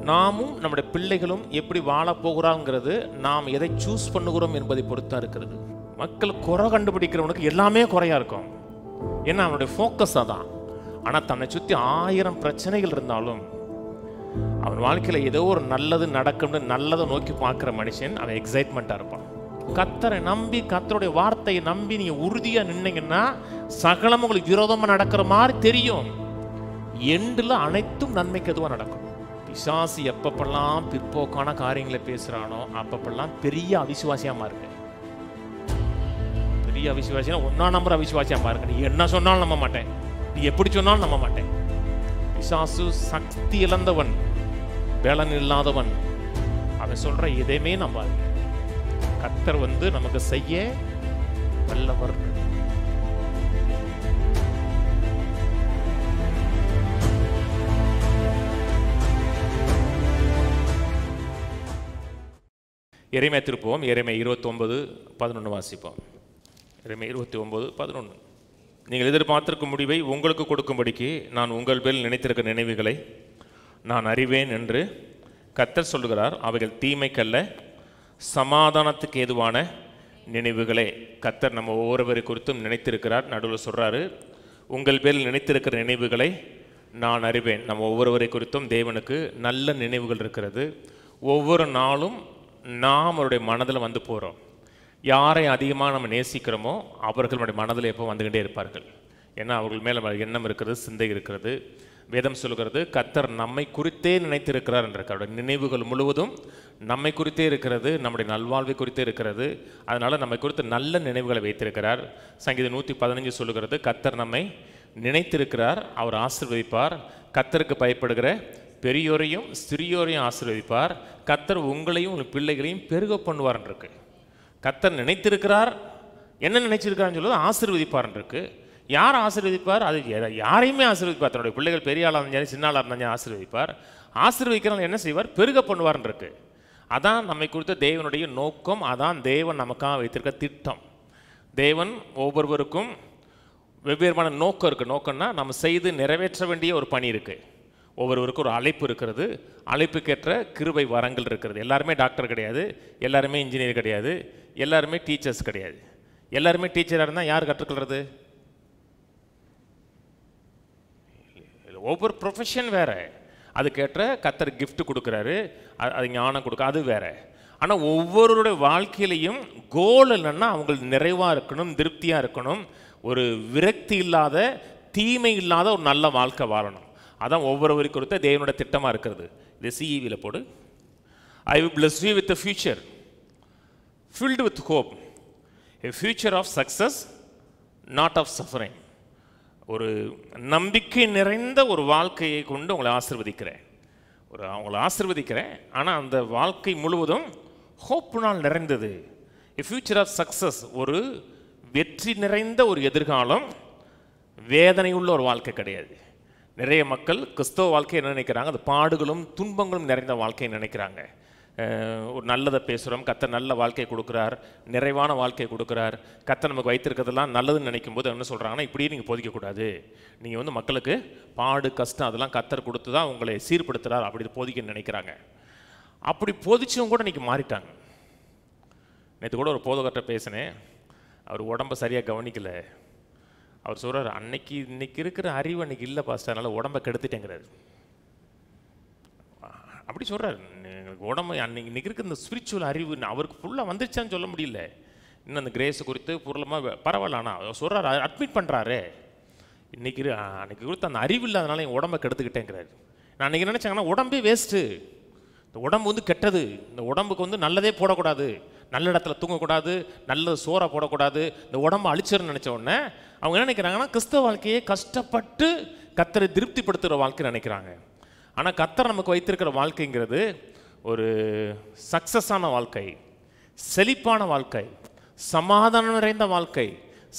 நாமும் நம்முடைய பிள்ளைகளும் எப்படி வாழ போகிறாங்கிறது நாம் எதை சூஸ் பண்ணுகிறோம் என்பதை பொறுத்தா இருக்கிறது. மக்கள் குறை கண்டுபிடிக்கிறவனுக்கு எல்லாமே குறையா இருக்கும். ஏன்னா அவனுடைய ஃபோக்கஸ் அதான். ஆனால் தன்னை சுற்றி 1000 பிரச்சனைகள் இருந்தாலும் அவன் வாழ்க்கையில் ஏதோ ஒரு நல்லது நடக்கும்னு நல்லதை நோக்கி பார்க்குற மனுஷன் அவன் எக்ஸைட்மெண்ட்டாக இருப்பான். கர்த்தரை நம்பி கர்த்தருடைய வார்த்தையை நம்பி நீங்கள் உறுதியாக நின்னீங்கன்னா சகலம் உங்களுக்கு விரோதமாக நடக்கிற மாதிரி தெரியும். எண்டில் அனைத்தும் நன்மைக்கு எதுவாக நடக்கும். பிசாசு எப்பப்பெல்லாம் பிற்போக்கான காரியங்களை பேசுகிறானோ அப்பப்பெல்லாம் பெரிய அவிசுவாசியாக இருக்கு. பெரிய அவிசுவாசினா ஒன்னா நம்புற அவிசுவாசியாக இருக்கு. நீ என்ன சொன்னாலும் நம்ப மாட்டேன், நீ எப்படி சொன்னாலும் நம்ப மாட்டேன். பிசாசு சக்தி இழந்தவன், பலன் இல்லாதவன். அவன் சொல்ற எதையுமே நம்பாது. கர்த்தர் நமக்கு செய்ய வல்லவர். எரேமியா திருப்புவோம். எரேமியா 29:11 வாசிப்போம். எரேமியா 29:11. நீங்கள் எதிர்பார்த்திருக்கும் முடிவை உங்களுக்கு கொடுக்கும்படிக்கு நான் உங்கள் பேரில் நினைத்திருக்க நினைவுகளை நான் அறிவேன் என்று கர்த்தர் சொல்லுகிறார். அவைகள் தீமைக்கல்ல, சமாதானத்துக்கு ஏதுவான நினைவுகளே. கர்த்தர் நம்ம ஒவ்வொருவரை குறித்தும் நினைத்திருக்கிறார். நடுவில் சொல்கிறாரு, உங்கள் பேரில் நினைத்திருக்கிற நினைவுகளை நான் அறிவேன். நம்ம ஒவ்வொருவரை குறித்தும் தேவனுக்கு நல்ல நினைவுகள் இருக்கிறது. ஒவ்வொரு நாளும் நாம் அவருடைய மனதில் போகிறோம். யாரை அதிகமாக நம்ம நேசிக்கிறோமோ அவர்களுடைய மனதில் எப்போ வந்துக்கிட்டே இருப்பார்கள். ஏன்னா அவர்கள் மேலே எண்ணம் இருக்கிறது, சிந்தை இருக்கிறது. வேதம் சொல்கிறது கர்த்தர் நம்மை குறித்தே நினைத்திருக்கிறார் என்ற அவருடைய நினைவுகள் முழுவதும் நம்மை குறித்தே இருக்கிறது, நம்முடைய நல்வாழ்வை குறித்தே இருக்கிறது. அதனால் நம்மை குறித்து நல்ல நினைவுகளை வைத்திருக்கிறார். சங்கீதம் 115 சொல்லுகிறது கர்த்தர் நம்மை நினைத்திருக்கிறார், அவர் ஆசீர்வதிப்பார். கர்த்தருக்கு பயப்படுகிற பெரியோரையும் சிறியோரையும் ஆசீர்வதிப்பார். கர்த்தர் உங்களையும் உங்கள் பிள்ளைகளையும் பெருக பண்ணுவார் இருக்கு. கர்த்தர் நினைத்திருக்கிறார், என்ன நினைச்சிருக்காருன்னு சொல்லுவது ஆசீர்வதிப்பார் இருக்கு. யார் ஆசீர்வதிப்பார்? அது யாரையுமே ஆசீர்வதிப்பார். தன்னுடைய பிள்ளைகள் பெரிய ஆளாக இருந்தாலும் சின்ன ஆளாக இருந்தாலும் ஆசீர்வதிப்பார். ஆசீர்வதிக்கிறவங்க என்ன செய்வார்? பெருக பண்ணுவார் இருக்கு. அதான் நம்மை குறித்த தேவனுடைய நோக்கம். அதான் தேவன் நமக்காக வைத்திருக்க திட்டம். தேவன் ஒவ்வொருவருக்கும் வெவ்வேறுமான நோக்கம் இருக்குது. நோக்கம்னா நம்ம செய்து நிறைவேற்ற வேண்டிய ஒரு பணி இருக்குது. ஒவ்வொருவருக்கும் ஒரு அழைப்பு இருக்கிறது. அழைப்புக்கேற்ற கிருபை வரங்கள் இருக்கிறது. எல்லாருமே டாக்டர் கிடையாது, எல்லாருமே இன்ஜினியர் கிடையாது, எல்லாருமே டீச்சர்ஸ் கிடையாது. எல்லாருமே டீச்சராக இருந்தால் யார் கற்றுக்கொள்வது? ஒவ்வொரு ப்ரொஃபஷன் வேறு. அதுக்கேற்ற கர்த்தர் கிஃப்ட் கொடுக்குறாரு, அது ஞானம் கொடுக்க, அது வேறு. ஆனால் ஒவ்வொருடைய வாழ்க்கையிலையும் கோல் என்னென்னா அவங்களுக்கு நிறைவாக இருக்கணும், திருப்தியாக இருக்கணும், ஒரு விரக்தி இல்லாத, தீமை இல்லாத ஒரு நல்ல வாழ்க்கை வாழணும். அதான் ஒவ்வொருவரை குறித்த தேவனுடைய திட்டமாக இருக்கிறது. இது சிஇவியில் போடு. I will bless you with a future filled with hope, a future of success, not of suffering. ஒரு நம்பிக்கை நிறைந்த ஒரு வாழ்க்கையை கொண்டு உங்களை ஆசீர்வதிக்கிறேன். அவங்களை ஆசீர்வதிக்கிறேன், ஆனால் அந்த வாழ்க்கை முழுவதும் ஹோப்னால் நிறைந்தது. a future of success, ஒரு வெற்றி நிறைந்த ஒரு எதிர்காலம். வேதனை உள்ள ஒரு வாழ்க்கை கிடையாது. நிறைய மக்கள் கிறிஸ்தவ வாழ்க்கையை என்ன நினைக்கிறாங்க? அது பாடுகளும் துன்பங்களும் நிறைந்த வாழ்க்கையை நினைக்கிறாங்க. ஒரு நல்லதை பேசுகிறோம், கர்த்தர் நல்ல வாழ்க்கையை கொடுக்குறார், நிறைவான வாழ்க்கையை கொடுக்குறார், கர்த்தர் நமக்கு வைத்திருக்கிறதெல்லாம் நல்லதுன்னு நினைக்கும் போது என்ன சொல்கிறாங்கன்னா, இப்படியே நீங்கள் போதிக்கக்கூடாது, நீங்கள் மக்களுக்கு பாடு கஷ்டம் அதெல்லாம் கர்த்தர் கொடுத்து தான் உங்களை சீர்படுத்துகிறார், அப்படி போதிக்க நினைக்கிறாங்க. அப்படி போதிச்சவங்க கூட இன்றைக்கி மாறிட்டாங்க. நேற்று கூட ஒரு போதகர்கிட்ட பேசினேன். அவர் உடம்பை சரியாக கவனிக்கலை. அவர் சொல்கிறார், இன்னைக்கு இருக்கிற அறிவு அன்றைக்கி இல்லை பாஸ்டர், அதனால் உடம்பை கெடுத்துட்டேங்கிறார். அப்படி சொல்கிறார். எங்களுக்கு உடம்பு இன்னைக்கு இருக்கிற இந்த ஸ்பிரிச்சுவல் அறிவு அவருக்கு ஃபுல்லாக வந்துருச்சான்னு சொல்ல முடியல. இன்னும் அந்த கிரேஸை குறித்து பூர்ணமாக பரவாயில்ல. ஆனால் அவர் சொல்கிறார், அட்மிட் பண்ணுறாரு, அன்றைக்கி கொடுத்து அந்த அறிவு இல்லாதனால என் உடம்பை கெடுத்துக்கிட்டேங்கிறாரு. நான் அன்றைக்கி நினச்சாங்கன்னா உடம்பே வேஸ்ட்டு, இந்த உடம்பு கெட்டது, இந்த உடம்புக்கு நல்லதே போடக்கூடாது, நல்ல இடத்துல தூங்கக்கூடாது, நல்ல சோறாக போடக்கூடாது, இந்த உடம்பை அழிச்சிருன்னு நினச்ச உடனே அவங்க என்ன நினைக்கிறாங்கன்னா கிறிஸ்தவ வாழ்க்கையை கஷ்டப்பட்டு கர்த்தரை திருப்திப்படுத்துகிற வாழ்க்கை நினைக்கிறாங்க. ஆனால் கர்த்தர் நமக்கு வைத்திருக்கிற வாழ்க்கைங்கிறது ஒரு சக்ஸஸான வாழ்க்கை, செழிப்பான வாழ்க்கை, சமாதானம் நிறைந்த வாழ்க்கை,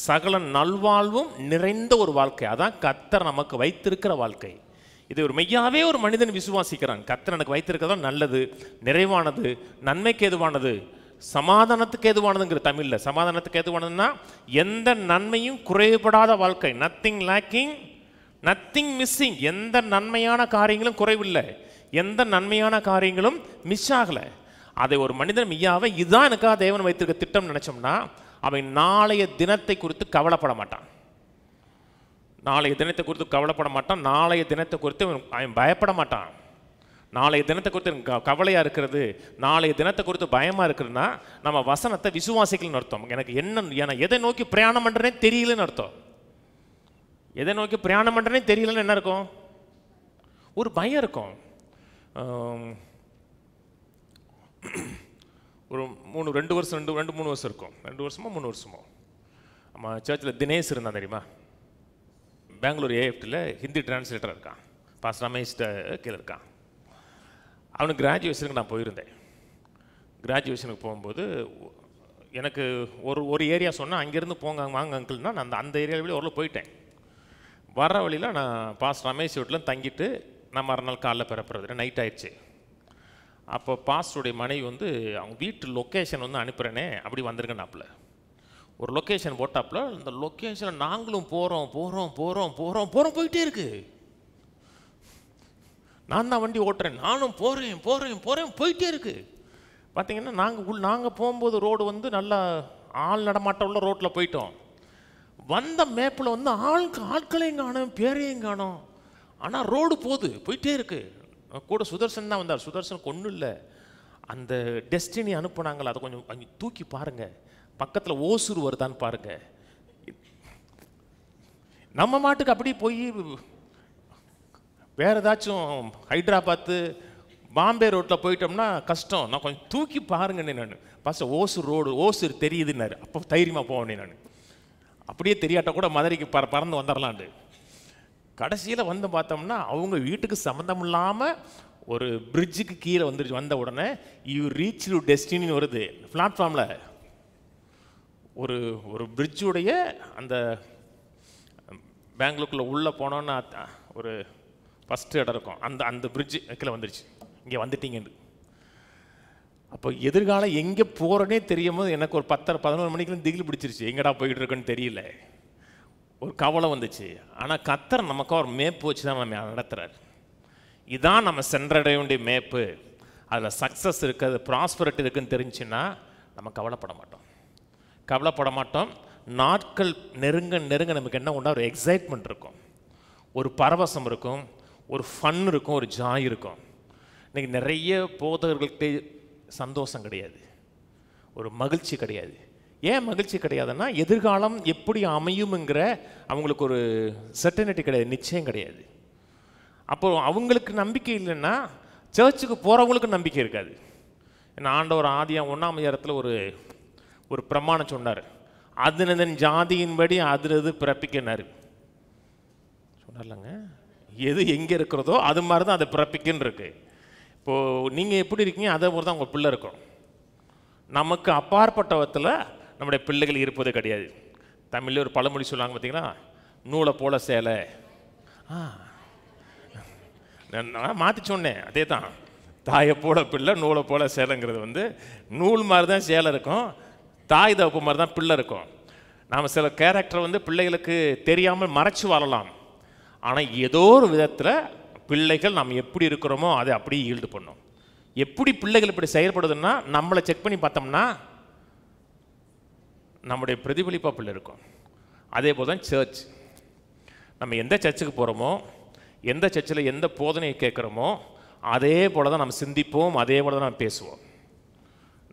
சகல நல்வாழ்வும் நிறைந்த ஒரு வாழ்க்கை. அதான் கர்த்தர் நமக்கு வைத்திருக்கிற வாழ்க்கை. இது ஒரு மெய்யாவே ஒரு மனிதன் விசுவாசிக்கிறான். கர்த்தர் எனக்கு வைத்திருக்கிறதா நல்லது, நிறைவானது, நன்மைக்கு ஏதுவானது, சமாதானத்துக்கு ஏதுவானதுங்கிற தமிழில். சமாதானத்துக்கு ஏதுவானதுன்னா எந்த நன்மையும் குறைபடாத வாழ்க்கை, நத்திங் லேக்கிங் நத்திங் மிஸ்ஸிங். எந்த நன்மையான காரியங்களும் குறைவில்லை, எந்த நன்மையான காரியங்களும் மிஸ் ஆகலை. அதை ஒரு மனிதன் மெய்யாவை இதுதான் எனக்காக தேவன் வைத்திருக்க திட்டம் நினைச்சோம்னா அவன் நாளைய தினத்தை குறித்து கவலைப்பட மாட்டான். நாளைய தினத்தை குறித்து கவலைப்பட மாட்டான். நாளைய தினத்தை குறித்து அவன் பயப்பட மாட்டான். நாளைய தினத்தை குறித்து கவலையாக இருக்கிறது, நாளைய தினத்தை குறித்து பயமாக இருக்குதுன்னா நம்ம வசனத்தை விசுவாசிக்கலன்னு அர்த்தம். எனக்கு என்ன எதை நோக்கி பிரயாணம் பண்ணுறேனே தெரியலன்னு அர்த்தம். எதை நோக்கி பிரயாணம் பண்ணுறேனே தெரியலன்னு என்ன இருக்கும்? ஒரு பயம் இருக்கும். ஒரு 2 வருஷம் 3 வருஷம் இருக்கும். 2 வருஷமோ 3 வருஷமோ நம்ம சர்ச்சில் தினேஷ் இருந்தான் தெரியுமா? பெங்களூர் ஏஎஃப்டியில் ஹிந்தி டிரான்ஸ்லேட்டர் இருக்கான். பாஸ் ரமேஷ்ட கீழே இருக்கான். அவனுக்கு கிராஜுவேஷனுக்கு நான் போயிருந்தேன். கிராஜுவேஷனுக்கு போகும்போது எனக்கு ஒரு ஏரியா சொன்னால் அங்கேருந்து போங்க வாங்க அங்கிள்னா நான் அந்த ஏரியாவில் ஓரளவு போயிட்டேன். வர வழியில் நான் பாஸ் ரமேஷ் வீட்டில் தங்கிட்டு நான் மறுநாள் காலைல பிறப்புறது நைட் ஆயிடுச்சு. அப்போ பாஸ்டருடைய மனைவி வந்து அவங்க வீட்டு லொக்கேஷன் வந்து அனுப்புகிறேனே அப்படி வந்திருக்கேன்னாப்புல ஒரு லொக்கேஷன் போட்டாப்புல. இந்த லொக்கேஷனில் நாங்களும் போகிறோம் போயிட்டே இருக்கு. நான் தான் வண்டி ஓட்டுறேன், நானும் போகிறேன் போயிட்டே இருக்கு. பார்த்தீங்கன்னா நாங்கள் போகும்போது ரோடு வந்து நல்லா ஆள் நடமாட்டம் உள்ள ரோட்டில் போயிட்டோம். வந்த மேப்பில் வந்து ஆட்களையும் காணும், பேரையும் காணும். ஆனால் ரோடு போயிட்டே இருக்கு. கூட சுதர்சன் தான் வந்தார். சுதர்சனுக்கு ஒன்றும் இல்லை, அந்த டெஸ்டினி அனுப்புனாங்களா அதை கொஞ்சம் தூக்கி பாருங்கள், பக்கத்தில் ஓசூர் வருதான்னு பாருங்கள். நம்ம மாட்டுக்கு அப்படி போய் வேறு ஏதாச்சும் ஹைதராபாத்து பாம்பே ரோட்டில் போயிட்டோம்னா கஷ்டம். நான் கொஞ்சம் தூக்கி பாருங்கண்ணே. நான் ஃபஸ்ட்டு ஓசூர் தெரியுதுன்னாரு. அப்போ தைரியமாக போவேனே. நான் அப்படியே தெரியாட்ட கூட மதுரைக்கு பறந்து வந்துடலான்ட்டு. கடைசியில் வந்து பார்த்தோம்னா அவங்க வீட்டுக்கு சம்மந்தம் இல்லாமல் ஒரு பிரிட்ஜுக்கு கீழே வந்த உடனே யூ ரீச் யூ டெஸ்டினின்னு வருது பிளாட்ஃபார்மில். ஒரு பிரிட்ஜுடைய அந்த பெங்களூருக்குள்ளே உள்ளே போனோன்னா ஒரு ஃபஸ்ட்டு இடம் இருக்கும். அந்த பிரிட்ஜு கீழே வந்துருச்சு, இங்கே வந்துட்டீங்கன்னு. அப்போ எதிர்காலம் எங்கே போகிறேனே தெரியும் போது எனக்கு ஒரு 10-11 மணிக்கெல்லாம் திகில் பிடிச்சிருச்சு. எங்கடா போயிட்டு இருக்கேன்னு தெரியல, ஒரு கவலை வந்துச்சு. ஆனால் கர்த்தர் நமக்கு ஒரு மேப்பு வச்சு தான் நம்ம நடத்துகிறார். இதுதான் நம்ம சென்றடைய வேண்டிய மேப்பு. அதில் சக்ஸஸ் இருக்குது, ப்ராஸ்பரிட்டி இருக்குதுன்னு தெரிஞ்சுன்னா நம்ம கவலைப்பட மாட்டோம். நாட்கள் நெருங்க நமக்கு என்ன உண்டா, ஒரு எக்ஸைட்மெண்ட் இருக்கும், ஒரு பரவசம் இருக்கும், ஒரு ஃபன் இருக்கும், ஒரு ஜாய் இருக்கும். இன்றைக்கி நிறைய போதகர்கள்கிட்ட சந்தோஷம் கிடையாது, ஒரு மகிழ்ச்சி கிடையாது. ஏன் மகிழ்ச்சி கிடையாதுன்னா எதிர்காலம் எப்படி அமையுங்கிற அவங்களுக்கு ஒரு சர்டனிட்டி கிடையாது, நிச்சயம் கிடையாது. அப்போ அவங்களுக்கு நம்பிக்கை இல்லைன்னா சர்ச்சுக்கு போகிறவங்களுக்கு நம்பிக்கை இருக்காது. ஏன்னா ஆண்டவர் ஆதியாம் 1ஆம் அதிகாரத்தில் ஒரு பிரமாணம் சொன்னார். அதனதன் ஜாதியின்படி அது பிறப்பிக்கினார் சொன்னார்லங்க. எது எங்கே இருக்கிறதோ அது மாதிரி தான் அதை பிறப்பிக்குன்னு இருக்கு. இப்போது நீங்கள் எப்படி இருக்கீங்க அதே மாதிரி தான் உங்கள் பிள்ளை இருக்கும். நமக்கு அப்பாற்பட்டவத்தில் நம்முடைய பிள்ளைகள் இருப்பது கிடையாது. தமிழில் ஒரு பழமொழி சொல்லுவாங்க பார்த்தீங்களா, நூலை போல சேலை. நான் மாற்றி சொன்னேன், அதே தான். தாயை போல பிள்ளை, நூலை போல சேலைங்கிறது வந்து நூல் மாதிரி தான் சேலை இருக்கும், தாய் தப்பு மாதிரி தான் பிள்ளை இருக்கும். நாம் சில கேரக்டரை வந்து பிள்ளைகளுக்கு தெரியாமல் மறைச்சி வாழலாம். ஆனால் ஏதோ ஒரு விதத்தில் பிள்ளைகள் நாம் எப்படி இருக்கிறோமோ அதை அப்படியே ஈல்டு பண்ணோம். எப்படி பிள்ளைகள் இப்படி செயல்படுதுன்னா நம்மளை செக் பண்ணி பார்த்தோம்னா நம்முடைய பிரதிபலிப்பாக பிள்ளை இருக்கும். அதே போல் தான் சர்ச். நம்ம எந்த சர்ச்சுக்கு போகிறோமோ, எந்த சர்ச்சில் எந்த போதனையை கேட்குறோமோ அதே போல் தான் நம்ம சிந்திப்போம், அதே போல் தான் நம்ம பேசுவோம்.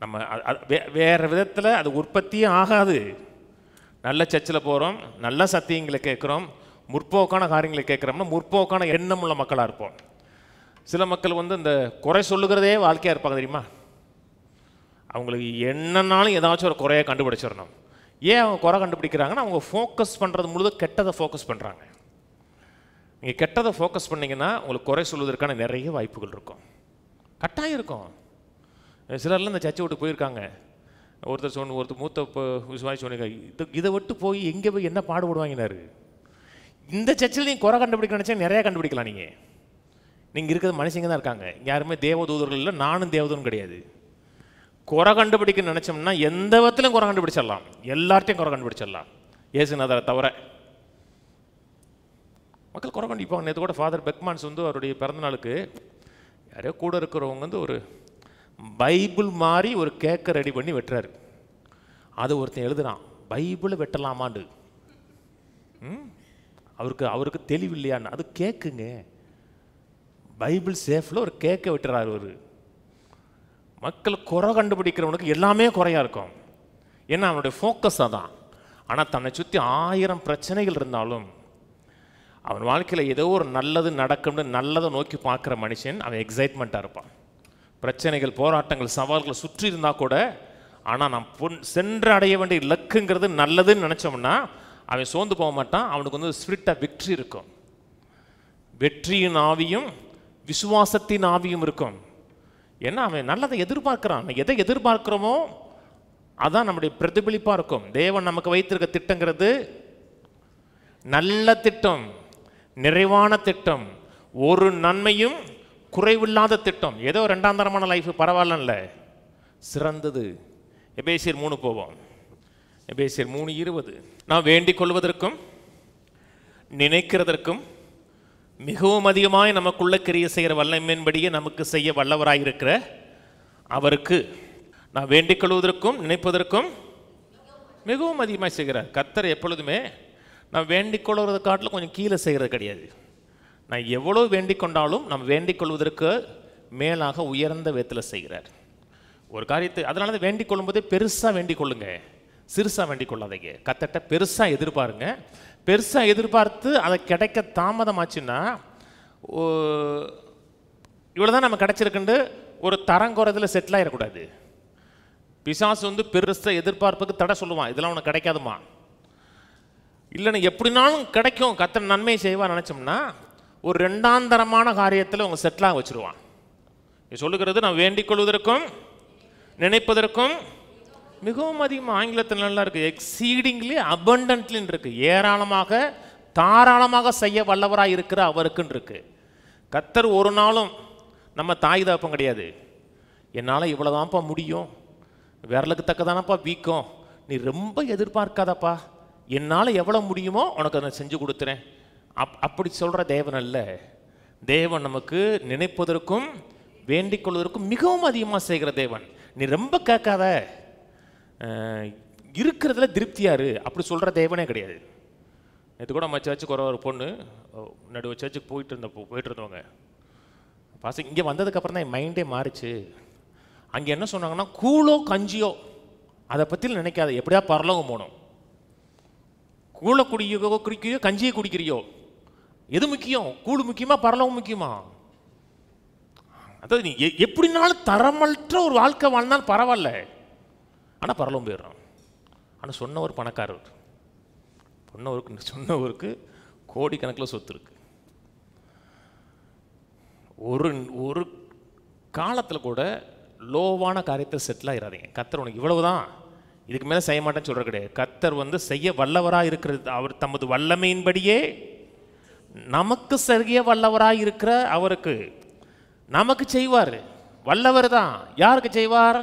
நம்ம வேறு விதத்தில் அது உற்பத்தியே ஆகாது. நல்ல சர்ச்சில் போகிறோம், நல்ல சத்தியங்களை கேட்குறோம், முற்போக்கான காரியங்களை கேட்குறோம்னா முற்போக்கான எண்ணம் உள்ள மக்களாக இருப்போம். சில மக்கள் வந்து இந்த குறை சொல்லுகிறதே வாழ்க்கையாக இருப்பாங்க தெரியுமா. அவங்களுக்கு என்னன்னாலும் ஏதாச்சும் ஒரு குறையை கண்டுபிடிச்சிடணும். ஏன் அவங்க குறை கண்டுபிடிக்கிறாங்கன்னா அவங்க ஃபோக்கஸ் பண்ணுறது முழுது கெட்டதை ஃபோக்கஸ் பண்ணுறாங்க. நீங்கள் கெட்டதை ஃபோக்கஸ் பண்ணிங்கன்னா உங்களுக்கு குறை சொல்வதற்கான நிறைய வாய்ப்புகள் இருக்கும், கட்டாயம் இருக்கும். சிலர்லாம் இந்த சர்ச்சை விட்டு போயிருக்காங்க. ஒருத்தர் மூத்த விசுவாசி சொன்னீங்க, இதை விட்டு போய் எங்கே போய் என்ன பாடுபடுவாங்கினாரு. இந்த சர்ச்சில் நீங்கள் குறை கண்டுபிடிக்க நினச்சா நிறையா கண்டுபிடிக்கலாம். நீங்கள் இருக்கிறது மனுஷங்க தான் இருக்காங்க, யாருமே தேவதூதர்கள் இல்லை, நானும் தேவதூதன் கிடையாது. குறை கண்டுபிடிக்க நினச்சோம்னா எந்த விதத்திலும் குறை கண்டுபிடிச்சிடலாம், எல்லார்ட்டையும் குறை கண்டுபிடிச்சிடலாம், ஏசுநாதரை தவிர. மக்கள் குறை கண்டிப்பாங்க. நேற்று கூட ஃபாதர் பெக்மான்ஸ் வந்து அவருடைய பிறந்தநாளுக்கு யாரோ கூட இருக்கிறவங்க வந்து ஒரு பைபிள் மாதிரி ஒரு கேக்கை ரெடி பண்ணி வெட்டுறாரு. அது ஒருத்தன் எழுதுறான், பைபிளை வெட்டலாமாண்டு. அவருக்கு தெளிவு இல்லையான்னு. அது கேக்குங்க, பைபிள் சேஃபில் ஒரு கேக்கை வெட்டுறாரு. ஒரு மக்கள் குறை கண்டுபிடிக்கிறவனுக்கு எல்லாமே குறையா இருக்கும். ஏன்னா அவனுடைய ஃபோக்கஸ் அதான். ஆனால் தன்னை சுற்றி 1000 பிரச்சனைகள் இருந்தாலும் அவன் வாழ்க்கையில் ஏதோ ஒரு நல்லது நடக்கும்னு நல்லதை நோக்கி பார்க்குற மனுஷன் அவன் எக்ஸைட்மெண்ட்டாக இருப்பான். பிரச்சனைகள், போராட்டங்கள், சவால்கள் சுற்றி இருந்தால் கூட, ஆனால் நாம் சென்று அடைய வேண்டிய இலக்குங்கிறது நல்லதுன்னு நினச்சோம்னா அவன் சோர்ந்து போக மாட்டான். அவனுக்கு வந்து ஸ்பிரிட் ஆஃப் விக்ட்ரி இருக்கும். வெற்றியின் ஆவியும் விசுவாசத்தின் ஆவியும் இருக்கும். ஏன்னா அவன் நல்லதை எதிர்பார்க்கிறான். எதை எதிர்பார்க்கிறோமோ அதான் நம்முடைய பிரதிபலிப்பாக இருக்கும். தேவன் நமக்கு வைத்திருக்க திட்டங்கிறது நல்ல திட்டம், நிறைவான திட்டம், ஒரு நன்மையும் குறைவில்லாத திட்டம். ஏதோ 2ஆம் தரமான லைஃப் பரவாயில்ல, சிறந்தது. எபேசியர் 3 போவோம். எபேசியர் 3:20. நாம் வேண்டிக் கொள்வதற்கும் நினைக்கிறதற்கும் மிகவும் அதிகமாய் நமக்குள்ள கிரியை செய்கிற வல்லமையின்படியே நமக்கு செய்ய வல்லவராயிருக்கிற அவருக்கு நான் வேண்டிக் கொள்வதற்கும் நினைப்பதற்கும் மிகவும் அதிகமாக செய்கிறார். கர்த்தர் எப்பொழுதுமே நான் வேண்டிக் கொள்வதை காட்டில் கொஞ்சம் கீழே செய்கிறது கிடையாது. நான் எவ்வளோ வேண்டிக் கொண்டாலும் நம்ம வேண்டிக் கொள்வதற்கு மேலாக உயர்ந்த விதத்தில் செய்கிறார் ஒரு காரியத்தை. அதனால தான் வேண்டிக் கொள்ளும்போதே பெருசாக வேண்டிக் கொள்ளுங்க, சிறுசாக வேண்டிக் கொள்ளாதீங்க. கர்த்தர்ட்ட பெருசாக எதிர்பாருங்க. பெருசாக எதிர்பார்த்து அதை கிடைக்க தாமதமாச்சுன்னா இவ்வளோதான் நம்ம கிடைச்சிருக்குண்டு ஒரு தரங்குறதுல செட்டில் ஆகிடக்கூடாது. பிசாசு வந்து பெருசாக எதிர்பார்ப்புக்கு தடை சொல்லுவான், இதெல்லாம் உனக்கு கிடைக்காதுமா, இல்லைன்னா எப்படினாலும் கிடைக்கும், கர்த்தர் நன்மை செய்வா நினச்சோம்னா ஒரு 2ஆம் தரமான காரியத்தில் உங்கள் செட்டிலாக வச்சுருவான். சொல்லுகிறது நான் வேண்டிக் கொள்வதற்கும் நினைப்பதற்கும் மிகவும் அதிகமாக. ஆங்கிலத்தில் நல்லா இருக்குது, எக்ஸீடிங்லி அபண்டன்ட்லின்னு இருக்குது. ஏராளமாக தாராளமாக செய்ய வல்லவராக இருக்கிற அவருக்குன்னு இருக்கு. கர்த்தர் ஒரு நாளும் நம்ம தாய் தாப்பம் கிடையாது. என்னால் இவ்வளோதான்ப்பா முடியும், விரலுக்கு தக்கதானப்பா வீக்கம், நீ ரொம்ப எதிர்பார்க்காதப்பா, என்னால் எவ்வளோ முடியுமோ உனக்கு அதை செஞ்சு கொடுத்துறேன் அப்படி சொல்கிற தேவன் அல்ல. தேவன் நமக்கு நினைப்பதற்கும் வேண்டிக் கொள்வதற்கும் மிகவும் அதிகமாக செய்கிற தேவன். நீ ரொம்ப கேட்காத, இருக்கிறதுல திருப்தியாரு அப்படி சொல்கிற தேவனே கிடையாது. நேற்று கூட நம்ம சர்ச்சுக்கு ஒரு பொண்ணு நடுவு சர்ச்சுக்கு போயிட்டு இருந்தவங்க பாச இங்கே வந்ததுக்கப்புறம் தான் என் மைண்டே மாறிச்சு. அங்கே என்ன சொன்னாங்கன்னா, கூழோ கஞ்சியோ அதை பற்றி நினைக்காத, எப்படியா பரலோகம் போகணும். கூழை குடிக்கிறியோ கஞ்சியை குடிக்கிறியோ எது முக்கியம்? கூழ் முக்கியமா பரலோகம் முக்கியமா? அதாவது நீ எப்படினாலும் தரமற்ற ஒரு வாழ்க்கை வாழ்ந்தாலும் பரவாயில்ல, ஆனால் பரலோகம் போயிடுறான். ஆனால் சொன்னவர் பணக்காரர், சொன்னவருக்கு கோடிக்கணக்கில் சொத்து இருக்கு. ஒரு காலத்தில் கூட லோவான காரியத்தை செட்டில் ஆகிடாதீங்க. கர்த்தர் உனக்கு இவ்வளவுதான், இதுக்கு மேலே செய்ய மாட்டேன்னு சொல்கிற கிடையாது. கர்த்தர் வந்து செய்ய வல்லவராக இருக்கிறது. அவர் தமது வல்லமையின்படியே நமக்கு செய்ய வல்லவராக இருக்கிற அவருக்கு நமக்கு செய்வார். வல்லவர் தான். யாருக்கு செய்வார்?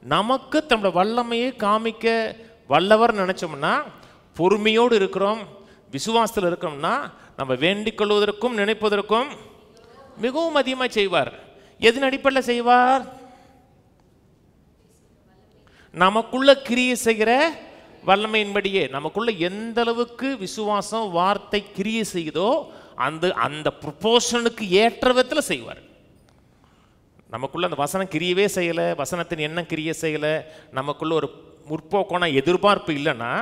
நமக்கு தன்னோட வல்லமையை காமிக்க வல்லவர் நினைச்சோம்னா, பொறுமையோடு இருக்கிறோம், விசுவாசத்தில் இருக்கிறோம்னா, நம்ம வேண்டிக் கொள்வதற்கும் நினைப்பதற்கும் மிகவும் அதிகமாக செய்வார். எதன் அடிப்படையில் செய்வார்? நமக்குள்ள கிரியை செய்கிற வல்லமையின்படியே. நமக்குள்ள எந்த அளவுக்கு விசுவாசம் வார்த்தை கிரியை செய்யுதோ அந்த ப்ரொபோர்ஷனுக்கு ஏற்ற விதத்தில் செய்வார். நமக்குள்ள அந்த வசனம் கிரியவே செய்யலை, வசனத்தின் எண்ணம் கிரியை செய்யலை, நமக்குள்ள ஒரு முற்போக்கான எதிர்பார்ப்பு இல்லைன்னா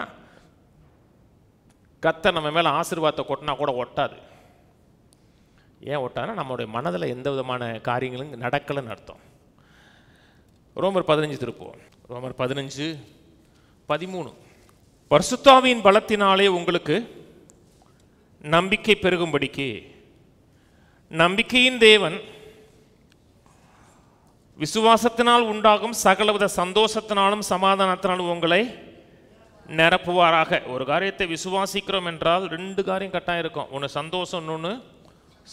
கர்த்தர் நம்ம மேலே ஆசீர்வாதத்தை கொட்டினா கூட ஒட்டாது. ஏன் ஒட்டாதுன்னா நம்மளுடைய மனதில் எந்த விதமான காரியங்களும் நடக்கலைன்னு அர்த்தம். ரோமர் 15 திருப்போம். ரோமர் 15:13. பரிசுத்தாவியின் பலத்தினாலே உங்களுக்கு நம்பிக்கை பெருகும்படிக்கு நம்பிக்கையின் தேவன் விசுவாசத்தினால் உண்டாகும் சகலவித சந்தோஷத்தினாலும் சமாதானத்தினாலும் உங்களை நிரப்புவாராக. ஒரு காரியத்தை விசுவாசிக்கிறோம் என்றால் 2 காரியம் கட்டாயம் இருக்கும். ஒன்று சந்தோஷம், இன்னொன்று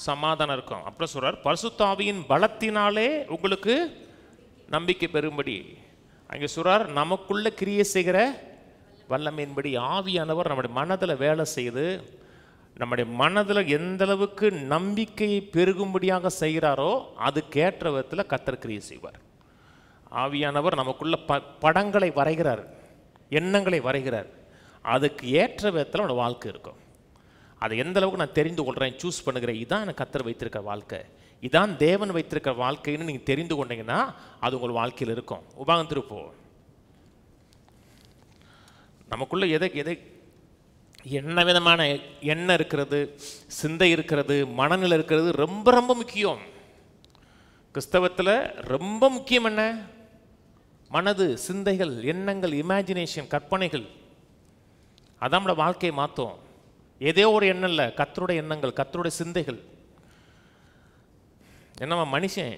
சமாதானம் இருக்கும். அப்புறம் சொல்றார், பரிசுத்தாவியின் பலத்தினாலே உங்களுக்கு நம்பிக்கை பெறும்படி. அங்கே சொல்றார், நமக்குள்ள கிரியை செய்கிற வல்லமையின்படி ஆவியானவர் நம்முடைய மனதில் வேலை செய்து நம்முடைய மனதில் எந்த அளவுக்கு நம்பிக்கையை பெருகும்படியாக செய்கிறாரோ அதுக்கேற்ற விதத்தில் கர்த்தர் கிரியை செய்வார். ஆவியானவர் நமக்குள்ள படங்களை வரைகிறார், எண்ணங்களை வரைகிறார். அதுக்கு ஏற்ற விதத்தில் நம்மளோட வாழ்க்கை இருக்கும். அதை எந்த அளவுக்கு நான் தெரிந்து கொள்கிறேன், சூஸ் பண்ணுகிறேன், இதான் எனக்கு கர்த்தர் வைத்திருக்கிற வாழ்க்கை, இதான் தேவன் வைத்திருக்கிற வாழ்க்கைன்னு நீங்கள் தெரிந்து கொண்டீங்கன்னா அது உங்கள் வாழ்க்கையில் இருக்கும். உபாகமத்திற்கு நமக்குள்ள எதை என்ன விதமான எண்ணம் இருக்கிறது, சிந்தை இருக்கிறது, மனநிலை இருக்கிறது ரொம்ப ரொம்ப முக்கியம். கிறிஸ்தவத்தில் ரொம்ப முக்கியம் என்ன? மனது, சிந்தைகள், எண்ணங்கள், இமேஜினேஷன், கற்பனைகள். அதான் நம்மளோட வாழ்க்கையை மாற்றும். ஏதோ ஒரு எண்ணம் இல்லை, கர்த்தருடைய எண்ணங்கள், கர்த்தருடைய சிந்தைகள். என்னவா மனுஷன்?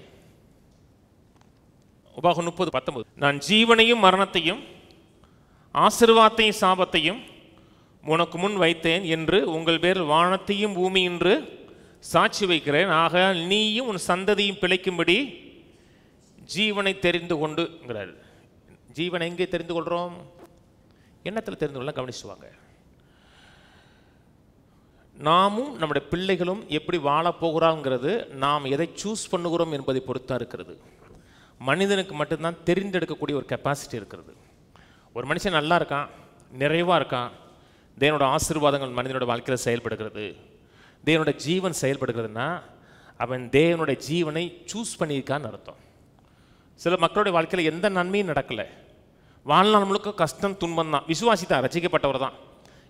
உபாகம் 30:19 நான் ஜீவனையும் மரணத்தையும் ஆசீர்வாதத்தையும் சாபத்தையும் உனக்கு முன் வைத்தேன் என்று உங்கள் பேரில் வானத்தையும் பூமி என்று சாட்சி வைக்கிறேன். ஆக நீயும் உன் சந்ததியும் பிழைக்கும்படி ஜீவனை தெரிந்து கொண்டுங்கிறார். ஜீவனை எங்கே தெரிந்து கொள்கிறோம்? எண்ணத்தில் தெரிந்து கொள்ள கவனிச்சுவாங்க. நாமும் நம்முடைய பிள்ளைகளும் எப்படி வாழப்போகிறாங்கிறது நாம் எதை சூஸ் பண்ணுகிறோம் என்பதை பொறுத்தான் இருக்கிறது. மனிதனுக்கு மட்டும்தான் தெரிந்தெடுக்கக்கூடிய ஒரு கெப்பாசிட்டி இருக்கிறது. ஒரு மனுஷன் நல்லா இருக்கான், நிறைவாக இருக்கான், தேவனோட ஆசீர்வாதங்கள் மனிதனோட வாழ்க்கையில் செயல்படுகிறது, தேவனோட ஜீவன் செயல்படுகிறதுனா அவன் தேவனுடைய ஜீவனை சூஸ் பண்ணியிருக்கான்னு அர்த்தம். சில மக்களுடைய வாழ்க்கையில் எந்த நன்மையும் நடக்கலை, வாழ்நாள் முழுக்க கஷ்டம் துன்பம் தான், விசுவாசி தான், ரசிக்கப்பட்டவர் தான்,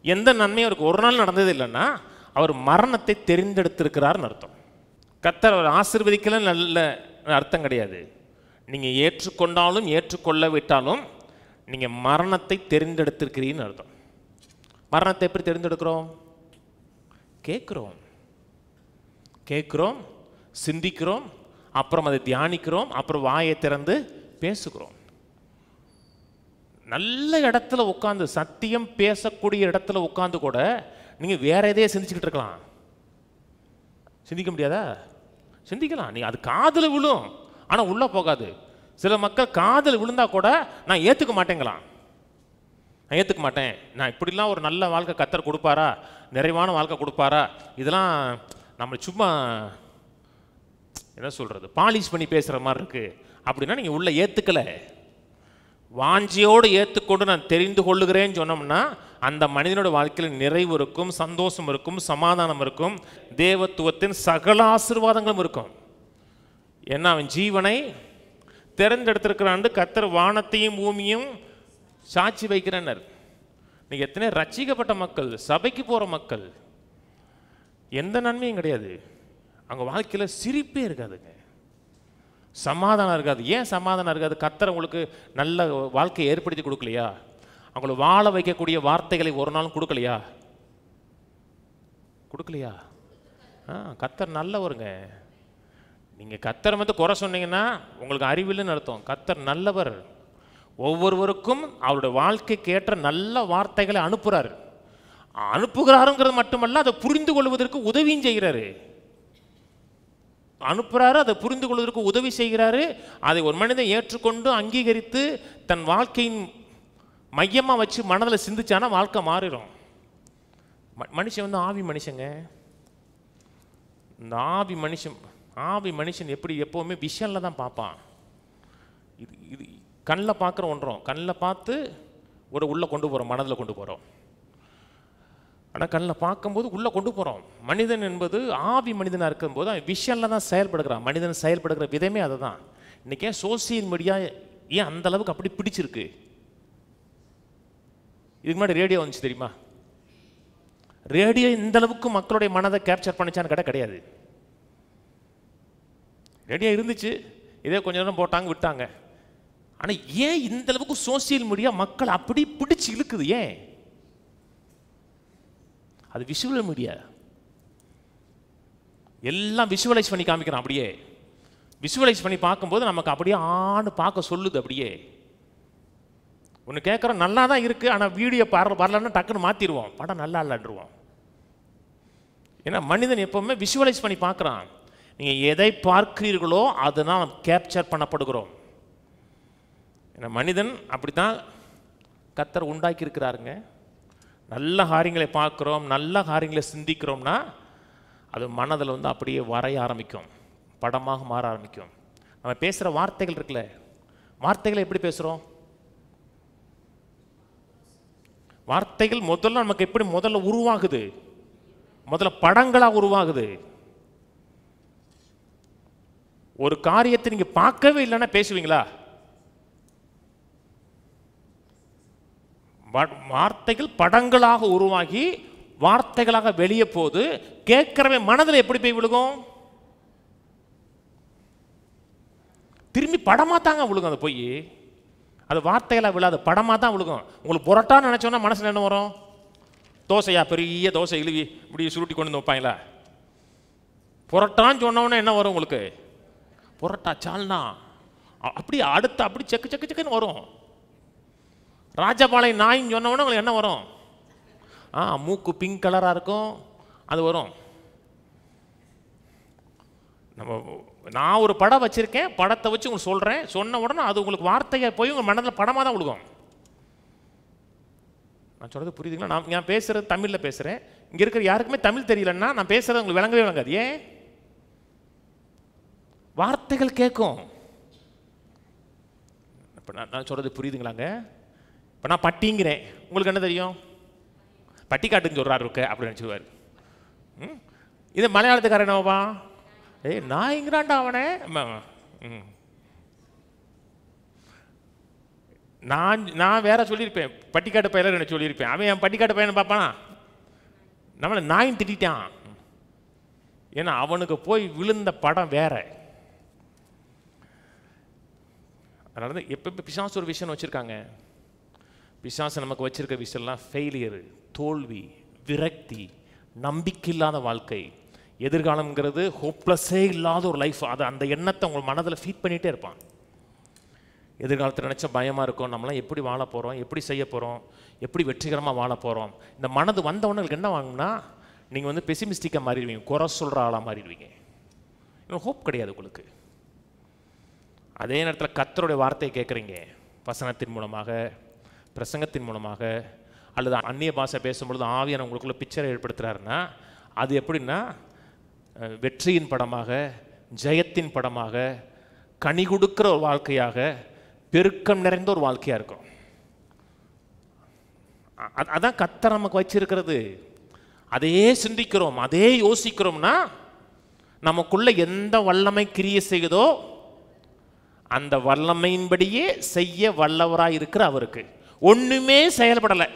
எந்த நன்மையும் அவருக்கு ஒரு நாள் நடந்தது இல்லைன்னா அவர் மரணத்தை தெரிந்தெடுத்திருக்கிறார்னு அர்த்தம். கர்த்தர் அவர் ஆசீர்வதிக்கல நல்ல அர்த்தம் கிடையாது. நீங்கள் ஏற்றுக்கொண்டாலும் ஏற்றுக்கொள்ளவிட்டாலும் நீங்கள் மரணத்தை தெரிந்தெடுத்திருக்கிறீன்னு அர்த்தம். மரணத்தை எப்படி தெரிந்தெடுக்கிறோம்? கேட்குறோம், சிந்திக்கிறோம், அப்புறம் அதை தியானிக்கிறோம், அப்புறம் வாயை திறந்து பேசுகிறோம். நல்ல இடத்துல உட்காந்து, சத்தியம் பேசக்கூடிய இடத்துல உட்காந்து கூட நீங்கள் வேற எதையே சிந்திச்சுக்கிட்டு இருக்கலாம். சிந்திக்க முடியாதா? சிந்திக்கலாம். நீ அது காதில் விழும், ஆனால் உள்ளே போகாது. சில மக்கள் காதில் விழுந்தா கூட நான் ஏற்றுக்க மாட்டேங்கலாம், நான் ஏற்றுக்க மாட்டேன், நான் இப்படிலாம் ஒரு நல்ல வாழ்க்கை கர்த்தர் கொடுப்பாரா, நிறைவான வாழ்க்கை கொடுப்பாரா, இதெல்லாம் நம்ம சும்மா என்ன சொல்கிறது, பாலிஷ் பண்ணி பேசுகிற மாதிரி இருக்குது அப்படின்னா நீங்கள் உள்ளே ஏற்றுக்கலை. வாஞ்சியோடு ஏற்றுக்கொண்டு நான் தெரிந்து கொள்ளுகிறேன்னு சொன்னோம்னா அந்த மனிதனோட வாழ்க்கையில் நிறைவு இருக்கும், சந்தோஷம் இருக்கும், சமாதானம் இருக்கும், தேவத்துவத்தின் சகல ஆசீர்வாதங்களும் இருக்கும். ஏன்னா அவன் ஜீவனை தேர்ந்தெடுத்திருக்கிறான். கர்த்தர் வானத்தையும் பூமியும் சாட்சி வைக்கிறனர். நீங்கள் எத்தனை ரட்சிக்கப்பட்ட மக்கள், சபைக்கு போகிற மக்கள், எந்த நன்மையும் கிடையாது, அவங்க வாழ்க்கையில் சிரிப்பே இருக்காதுங்க, சமாதானம் இருக்காது. ஏன் சமாதானம் இருக்காது? கர்த்தர் உங்களுக்கு நல்ல வாழ்க்கையை ஏற்படுத்தி கொடுக்கலையா? அவங்கள வாழ வைக்கக்கூடிய வார்த்தைகளை ஒரு நாளும் கொடுக்கலையா? கர்த்தர் நல்லவருங்க. நீங்கள் கர்த்தரை மட்டும் குறை சொன்னீங்கன்னா உங்களுக்கு அறிவில்லைன்னு அர்த்தம். கர்த்தர் நல்லவர், ஒவ்வொருவருக்கும் அவருடைய வாழ்க்கைக்கு ஏற்ற நல்ல வார்த்தைகளை அனுப்புகிறாருங்கிறது மட்டுமல்ல, அதை புரிந்து கொள்வதற்கு உதவியும் செய்கிறாரு. அனுப்புகிறாரு, அதை புரிந்து கொள்வதற்கு உதவி செய்கிறாரு. அதை ஒரு மனிதன் ஏற்றுக்கொண்டு அங்கீகரித்து தன் வாழ்க்கையின் மையமாக வச்சு மனதில் சிந்திச்சானா வாழ்க்கை மாறிடும். மனுஷன் ஆவி மனுஷங்க. இந்த ஆவி மனுஷன் எப்படி எப்போவுமே விஷனில் தான் பார்ப்பான். இது கண்ணில் பார்க்குற ஒன்றும், கண்ணில் பார்த்து உள்ளே கொண்டு போகிறோம், மனதில் கொண்டு போகிறோம். ஆனால் கண்ணில் பார்க்கும்போது உள்ளே கொண்டு போகிறோம். மனிதன் என்பது ஆவி மனிதனாக இருக்கும்போது விஷனில் தான் செயல்படுகிறான். மனிதன் செயல்படுகிற விதமே அதை தான். இன்றைக்கி ஏன் சோசியல் மீடியா ஏன் அந்த அளவுக்கு அப்படி பிடிச்சிருக்கு? இதுக்கு முன்னாடி ரேடியோ வந்துச்சு தெரியுமா? ரேடியோ இந்த அளவுக்கு மக்களுடைய மனதை கேப்சர் பண்ணிச்சான்னு கிடையாது. ரேடியோ இருந்துச்சு, இதே கொஞ்ச நேரம் போட்டாங்க விட்டாங்க. ஆனால் ஏன் இந்த அளவுக்கு சோசியல் மீடியா மக்கள் அப்படி பிடிச்சி இழுக்குது? ஏன்? அது விஷுவல் மீடியா. எல்லாம் விஷுவலைஸ் பண்ணி காமிக்கிறான். அப்படியே விஷுவலைஸ் பண்ணி பார்க்கும்போது நமக்கு அப்படியே ஆன்னு பார்க்க சொல்லுது. அப்படியே ஒன்று கேட்குறோம், நல்லா தான் இருக்குது, ஆனால் வீடியோ வரலன்னா டக்குன்னு மாற்றிடுவோம், படம் நல்லா இல்லைன்றுவோம். ஏன்னா மனிதன் எப்போவுமே விஷுவலைஸ் பண்ணி பார்க்குறான். நீங்கள் எதை பார்க்கிறீர்களோ அதனால் கேப்சர் பண்ணப்படுகிறோம். ஏன்னா மனிதன் அப்படி தான் கர்த்தர் உண்டாக்கி இருக்கிறாருங்க. நல்ல காரியங்களை பார்க்குறோம், நல்ல காரியங்களை சிந்திக்கிறோம்னா அது மனதில் வந்து அப்படியே வரைய ஆரம்பிக்கும், படமாக மாற ஆரம்பிக்கும். நம்ம பேசுகிற வார்த்தைகள் இருக்குல்ல, வார்த்தைகளை எப்படி பேசுகிறோம்? வார்த்தைகள் முதல்ல நமக்கு எப்படி முதல்ல உருவாகுது? முதல்ல படங்களாக உருவாகுது. ஒரு காரியத்தை நீங்க பார்க்கவே இல்லைன்னா பேசுவீங்களா? வார்த்தைகள் படங்களாக உருவாகி வார்த்தைகளாக வெளியே போது கேட்கிறவன் மனதில் எப்படி போய் விழுகும்? திரும்பி படமா தாங்க விழுகும். அது போய் அது வார்த்தைகளாக விழாது, படமா தான் விழுகும். உங்களுக்கு புரட்டான்னு நினைச்சோன்னா மனசுல என்ன வரும்? தோசையா, பெரிய தோசை இழுவி இப்படி சுருட்டி கொண்டு வந்து வைப்பாங்களா? புரட்டான்னு சொன்னோன்னே என்ன வரும் உங்களுக்கு? புரட்டா, சால்னா, அப்படி அடுத்து அப்படி செக்கு செக்கு செக்குன்னு வரும். ராஜபாளையம் நாயின்னு சொன்னோன்னே உங்களுக்கு என்ன வரும்? மூக்கு பிங்க் கலராக இருக்கும், அது வரும். நான் ஒரு படம் வச்சிருக்கேன், படத்தை வச்சு உங்களுக்கு சொல்கிறேன், சொன்ன உடனே அது உங்களுக்கு வார்த்தையை போய் உங்கள் மனதில் படமாக தான் விழுகும். நான் சொல்கிறது புரியுதுங்களா? நான் பேசுகிறது தமிழில் பேசுகிறேன். இங்கே இருக்கிற யாருக்குமே தமிழ் தெரியலன்னா நான் பேசுகிறது உங்களுக்கு விளங்கவே விளங்காது. ஏன்? வார்த்தைகள் கேட்கும். இப்போ நான் சொல்கிறது புரியுதுங்களாங்க? இப்போ நான் பட்டிங்கிறேன், உங்களுக்கு என்ன தெரியும்? பட்டிக்காட்டுன்னு சொல்கிறாரு இருக்க அப்படின்னு நினச்சிடுவார். இது மலையாளத்துக்காரன் என்னவா? நாய்ங்கிறான்டா அவனே. நான் வேற சொல்லியிருப்பேன், பட்டிக்காட்டு பையன் என்ன சொல்லியிருப்பேன். அவன் என் பட்டிக்காட்டு பையனை பார்ப்பானா? நம்மளை நாயின் திட்டான். ஏன்னா அவனுக்கு போய் விழுந்த படம் வேற. அதனால தான் எப்போ பிசாசு ஒரு விஷயம் வச்சுருக்காங்க. பிசாசு நமக்கு வச்சிருக்க விஷயம்லாம் ஃபெயிலியரு, தோல்வி, விரக்தி, நம்பிக்கை இல்லாத வாழ்க்கை, எதிர்காலம்ங்கிறது ஹோப்லெஸ்ஸே இல்லாத ஒரு லைஃப். அது அந்த எண்ணத்தை உங்கள் மனதில் ஃபீட் பண்ணிகிட்டே இருப்பான். எதிர்காலத்தில் நினச்சா பயமாக இருக்கும், நம்மளாம் எப்படி வாழ போகிறோம், எப்படி செய்ய போகிறோம், எப்படி வெற்றிகரமாக வாழ போகிறோம். இந்த மனது வந்தவனுக்கு என்ன வாங்கினா நீங்கள் வந்து பெசிமிஸ்டிக்காக மாறிடுவீங்க, குறை சொல்கிற ஆளாக மாறிடுவீங்க. இன்னும் ஹோப் கிடையாது உங்களுக்கு. அதே நேரத்தில் கர்த்தருடைய வார்த்தையை கேட்குறீங்க, வசனத்தின் மூலமாக, பிரசங்கத்தின் மூலமாக, அல்லது அந்நிய பாஷை பேசும்பொழுது ஆவியான உங்களுக்குள்ள பிக்சரை ஏற்படுத்துகிறாருன்னா அது எப்படின்னா வெற்றியின் படமாக, ஜெயத்தின் படமாக, கனி கொடுக்கிற ஒரு வாழ்க்கையாக, பெருக்கம் நிறைந்த ஒரு வாழ்க்கையாக இருக்கும். அதான் கர்த்தர் நமக்கு வச்சிருக்கிறது. அதையே சிந்திக்கிறோம், அதே யோசிக்கிறோம்னா நமக்குள்ள எந்த வல்லமை கிரியை செய்யுதோ அந்த வல்லமையின்படியே செய்ய வல்லவராக இருக்கிற அவருக்கு ஒண்ணுமே செயல்படலை.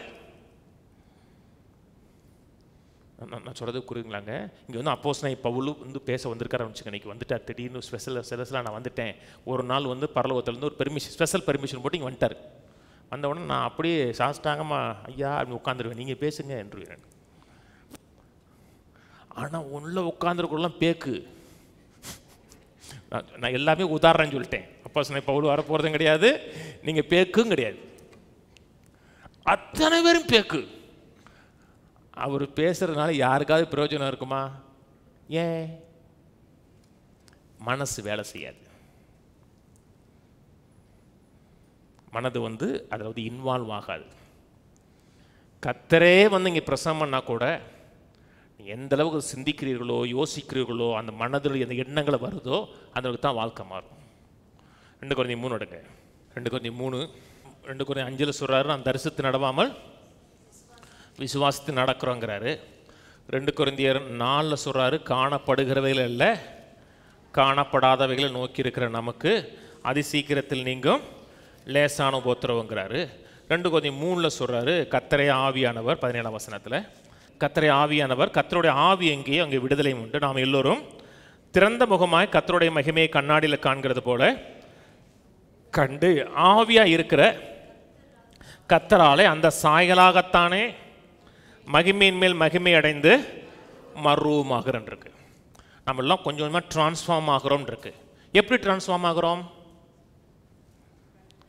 நான் சொல்றது புரியுதுங்களாங்க? இங்கே வந்து அப்போஸ்தலன் பவுல் வந்து பேச வந்திருக்காரு வச்சுக்கோங்க. இன்னைக்கு வந்துட்டார் திடீர்னு ஸ்பெஷலாக நான் வந்துட்டேன். ஒரு நாள் வந்து பரலோகத்துலேருந்து ஒரு பெர்மிஷன், ஸ்பெஷல் பெர்மிஷன் போட்டு இங்கே வந்துட்டார். வந்த உடனே நான் அப்படியே சாஷ்டாங்கமாக ஐயா அப்படின்னு உட்காந்துருவேன், நீங்கள் பேசுங்க என்றுவேன். ஆனால் உள்ள உட்காந்துருக்குள்ளலாம் பேக்கு. நான் எல்லாமே உதாரணம் சொல்லிட்டேன். அப்போஸ்தலன் பவுல் வர போகிறதும் கிடையாது, நீங்கள் பேக்கும் கிடையாது, அத்தனை பேரும் பேக்கு. அவர் பேசுறதுனால யாருக்காவது பிரயோஜனம் இருக்குமா? ஏன்? மனசு வேலை செய்யாது. மனது வந்து அதில் வந்து இன்வால்வ் ஆகாது. கர்த்தரே வந்து இங்கே பிரசங்கம் பண்ணால் கூட எந்த அளவுக்கு சிந்திக்கிறீர்களோ, யோசிக்கிறீர்களோ, அந்த மனதில் எந்த எண்ணங்களை வருதோ அதற்கு தான் வாழ்க்கை மாறும். 2 கொரிந்தியர் 3 எடுங்க. 2 கொரிந்தியர் 3, 2 கொரிந்தியர் 5 சொல்கிறாரு, நான் தரிசித்து நடவாமல் விசுவாசித்து நடக்கிறோங்கிறாரு. 2 கொரிந்தியர் 4 சொல்கிறாரு, காணப்படுகிறவைகள் அல்ல காணப்படாதவைகளை நோக்கி இருக்கிற நமக்கு அதி சீக்கிரத்தில் நீங்கும் லேசான உபத்திரவங்கிறாரு. 2 கொரிந்தியர் 3 சொல்கிறாரு, கர்த்தரே ஆவியானவர், 17ஆம் வசனத்தில் கர்த்தரே ஆவியானவர், கர்த்தருடைய ஆவி எங்கேயோ அங்கே விடுதலை உண்டு. நாம் எல்லோரும் திறந்த முகமாய் கர்த்தருடைய மகிமையை கண்ணாடியில் காண்கிறது போல கண்டு ஆவியாக இருக்கிற கர்த்தராலே அந்த சாயலாகத்தானே மகிமையின் மேல் மகிமை அடைந்து மறுரூபமாகிறோம் இருக்கு. நம்ம எல்லாம் கொஞ்சம் கொஞ்சமாக டிரான்ஸ்ஃபார்ம் ஆகிறோம் இருக்கு. எப்படி டிரான்ஸ்ஃபார்ம் ஆகிறோம்?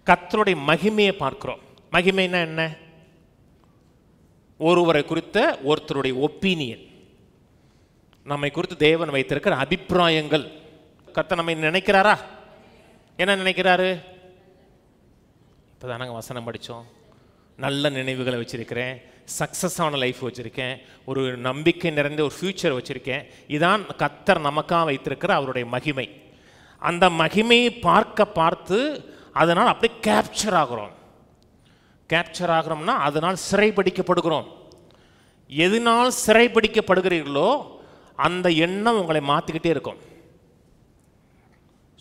கர்த்தருடைய மகிமையை பார்க்கிறோம். மகிமைன்னா என்ன? ஒருவரை குறித்த ஒருத்தருடைய ஒப்பீனியன், நம்மை குறித்து தேவன் வைத்திருக்கிற அபிப்பிராயங்கள். கர்த்தர் நம்மை நினைக்கிறாரா? என்ன நினைக்கிறாரு? இப்போ தானங்க வசனம் படித்தோம், நல்ல நினைவுகளை வச்சுருக்கிறேன், சக்ஸஸான லைஃப் வச்சுருக்கேன், ஒரு நம்பிக்கை நிறைந்த ஒரு ஃப்யூச்சர் வச்சுருக்கேன். இதான் கர்த்தர் நமக்காக வைத்திருக்கிற அவருடைய மகிமை. அந்த மகிமையை பார்த்து அதனால் அப்படியே கேப்சர் ஆகிறோம்னா அதனால் சிறைபிடிக்கப்படுகிறோம். எதனால் சிறைபிடிக்கப்படுகிறீர்களோ அந்த எண்ணம் உங்களை மாற்றிக்கிட்டே இருக்கும்.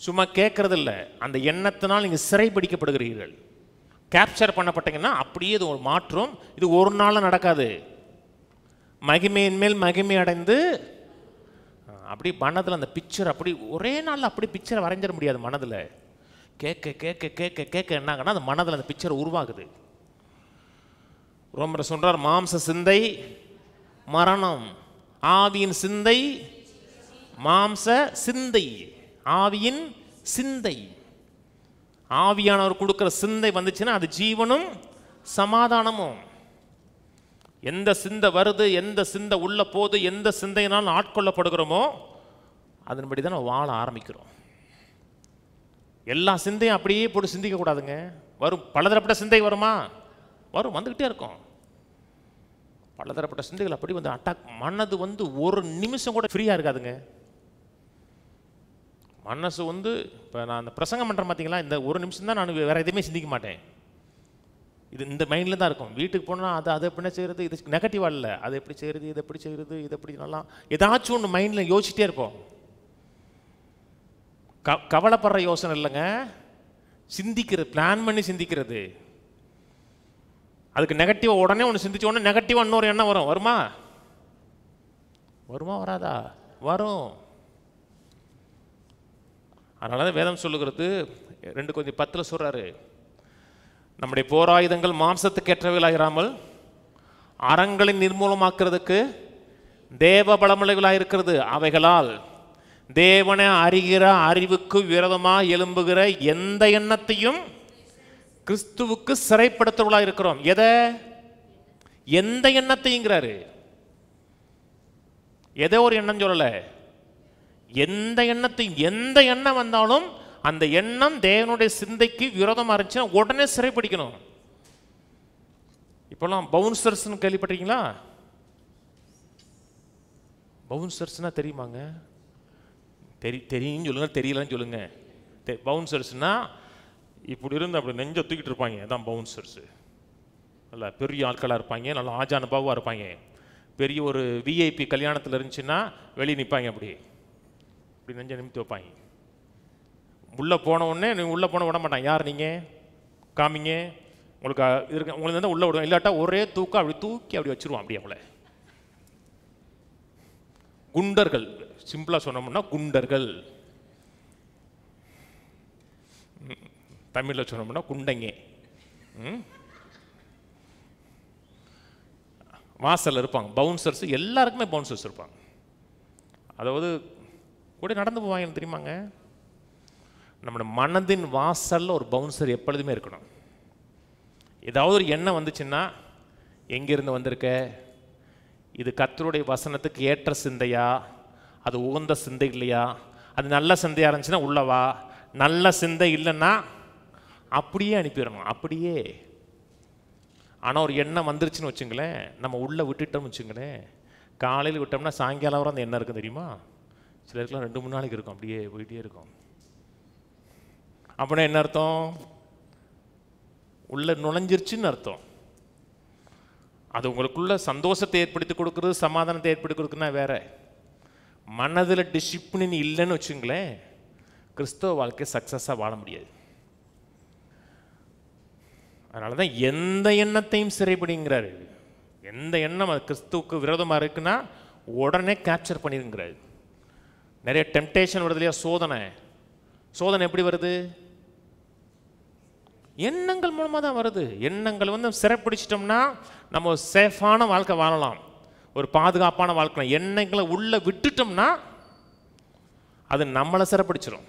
சும்மா கேட்கறது இல்லை, அந்த எண்ணத்தினால் நீங்கள் சிறைபிடிக்கப்படுகிறீர்கள். கேப்சர் பண்ணப்பட்டீங்கன்னா அப்படியே இது ஒரு மாற்றம். இது ஒரு நாளில் நடக்காது. மகிமையின் மேல் மகிமை அடைந்து அப்படி மனதில் அந்த பிக்சர் அப்படி ஒரே நாளில் அப்படி பிக்சரை வரைஞ்சிட முடியாது. மனதில் கேட்க கேட்க கேட்க கேட்க என்னாங்கன்னா அந்த மனதில் அந்த பிக்சர் உருவாகுது. ரோமர் சொல்றார், மாம்ச சிந்தை மரணம், ஆவியின் சிந்தை மாம்ச சிந்தை, ஆவியின் சிந்தை. ஆவியானவர் கொடுக்குற சிந்தை வந்துச்சுன்னா அது ஜீவனும் சமாதானமும். எந்த சிந்தை வருது, எந்த சிந்தை உள்ள போது, எந்த சிந்தையினால் ஆட்கொள்ளப்படுகிறோமோ அதன்படி தான் நம்ம வாழ ஆரம்பிக்கிறோம். எல்லா சிந்தையும் அப்படியே போட்டு சிந்திக்க கூடாதுங்க. வரும் பலதரப்பட்ட சிந்தை வருமா? வரும், வந்துக்கிட்டே இருக்கும். பலதரப்பட்ட சிந்தைகள் அப்படி வந்து அட்டாக். மனது வந்து ஒரு நிமிஷம் கூட ஃப்ரீயாக இருக்காதுங்க. மனசு வந்து இப்போ நான் அந்த பிரசங்கம் பண்ணுறேன் பார்த்தீங்களா, இந்த ஒரு நிமிஷம் தான் நான் வேறு எதுவுமே சிந்திக்க மாட்டேன். இது இந்த மைண்டில் தான் இருக்கும். வீட்டுக்கு போனால் அது எப்படி செய்கிறது, இது நெகட்டிவாக இல்லை, அது எப்படி செய்கிறது, இது எப்படி செய்கிறது, இது எப்படி நல்லா ஏதாச்சும் ஒன்று மைண்டில் யோசிச்சுட்டே இருப்போம். கவலைப்படுற யோசனை இல்லைங்க, சிந்திக்கிறது, பிளான் பண்ணி சிந்திக்கிறது. அதுக்கு நெகட்டிவாக உடனே ஒன்று சிந்திச்ச உடனே நெகட்டிவாக இன்னொரு எண்ணம் வருமா வராதா? வரும். அதனால தான் வேதம் சொல்லுகிறது 2 Corinthians 10 சொல்கிறாரு, நம்முடைய போராயுதங்கள் மாம்சத்துக்கு ஏற்றவைகளாயிராமல் அறங்களை நிர்மூலமாக்குறதுக்கு தேவ பலமுள்ளவைகளாக இருக்கிறது. அவைகளால் தேவனை அறிகிற அறிவுக்கு விரோதமாக எழும்புகிற எந்த எண்ணத்தையும் கிறிஸ்துவுக்கு சிறைப்படுத்துவர்களாக இருக்கிறோம். எந்த எண்ணத்தைங்கிறாரு, எதோ ஒரு எண்ணம் சொல்லலை, எந்த எண்ணத்தையும். எந்த எண்ணம் வந்தாலும் அந்த எண்ணம் தேவனுடைய சிந்தைக்கு விரோதமாக இருந்துச்சுன்னா உடனே சிறைப்பிடிக்கணும். இப்போலாம் பவுன்சர்ஸ்னு கேள்விப்பட்டிருக்கீங்களா? பவுன்சர்ஸ்னா தெரியுமாங்க? தெரியும் சொல்லுங்க, தெரியலன்னு சொல்லுங்க. பவுன்சர்ஸ்னா இப்படி இருந்து அப்படி நெஞ்ச தூக்கிட்டு இருப்பாங்க, அதான் பவுன்சர்ஸு. நல்லா பெரிய ஆட்களாக இருப்பாங்க, நல்லா ஆஜானுபாவாக இருப்பாங்க. பெரிய ஒரு விஐபி கல்யாணத்தில் இருந்துச்சுன்னா வெளியே நிற்பாங்க, அப்படி இப்படி நெஞ்ச நிமித்தி வைப்பாங்க. உள்ளே போன உடனே நீங்கள் உள்ளே போன விட மாட்டாங்க. யார் நீங்கள் காமிங்க, உங்களுக்கு இருக்க, உங்களுக்கு வந்து உள்ளே விடுவோம், இல்லாட்டா ஒரே தூக்கம் அப்படி தூக்கி அப்படி வச்சுருவோம். அப்படி அவங்கள குண்டர்கள், சிம்பிளாக சொன்னோம்னா குண்டர்கள், தமிழில் சொன்னோம்னா குண்டைங்க. வாசலில் இருப்பாங்க பவுன்சர்ஸ். எல்லாருக்குமே பவுன்சர்ஸ் இருப்பாங்க. அதாவது கூட நடந்து போவாங்க தெரியுமாங்க. நம்மளோட மனதின் வாசலில் ஒரு பவுன்சர் எப்பொழுதுமே இருக்கணும். ஏதாவது ஒரு எண்ணம் வந்துச்சுன்னா, எங்கேருந்து வந்திருக்க, இது கர்த்தருடைய வசனத்துக்கு ஏற்ற சிந்தையா, அது உகந்த சிந்தை இல்லையா, அது நல்ல சிந்தையாக இருந்துச்சுன்னா உள்ளவா, நல்ல சிந்தை இல்லைன்னா அப்படியே அனுப்பிடணும். அப்படியே. ஆனால் ஒரு எண்ணம் வந்துருச்சுன்னு வச்சுங்களேன், நம்ம உள்ளே விட்டுட்டோம்னு வச்சுங்களேன், காலையில் விட்டோம்னா சாயங்காலம் வரை அந்த எண்ணம் இருக்கும் தெரியுமா. சிலருக்குலாம் 2-3 நாளைக்கு இருக்கும், அப்படியே போயிட்டே இருக்கும். அப்படின்னா என்ன அர்த்தம்? உள்ள நுழைஞ்சிருச்சுன்னு அர்த்தம். அது உங்களுக்குள்ள சந்தோஷத்தை ஏற்படுத்தி கொடுக்குறது, சமாதானத்தை ஏற்படுத்தி கொடுக்குன்னா வேற. மனதில் டிசிப்ளின் இல்லைன்னு வச்சுங்களேன், கிறிஸ்தவ வாழ்க்கை சக்ஸஸாக வாழ முடியாது. அதனால தான் எந்த எண்ணத்தையும் சிறைப்பிடிங்கிறாரு. எந்த எண்ணம் அது கிறிஸ்துவுக்கு விரோதமாக இருக்குன்னா உடனே கேப்சர் பண்ணிருங்கிறாரு. நிறைய டெம்டேஷன் வருது இல்லையா, சோதனை எப்படி வருது? எண்ணங்கள் மூலமாக தான் வருது. எண்ணங்கள் வந்து சிறைப்பிடிச்சிட்டோம்னா நம்ம சேஃபான வாழ்க்கை வாழலாம், ஒரு பாதுகாப்பான வாழ்க்கை. எண்ணங்களை உள்ளே விட்டுட்டோம்னா அது நம்மளை சிறைப்பிடிச்சிடும்.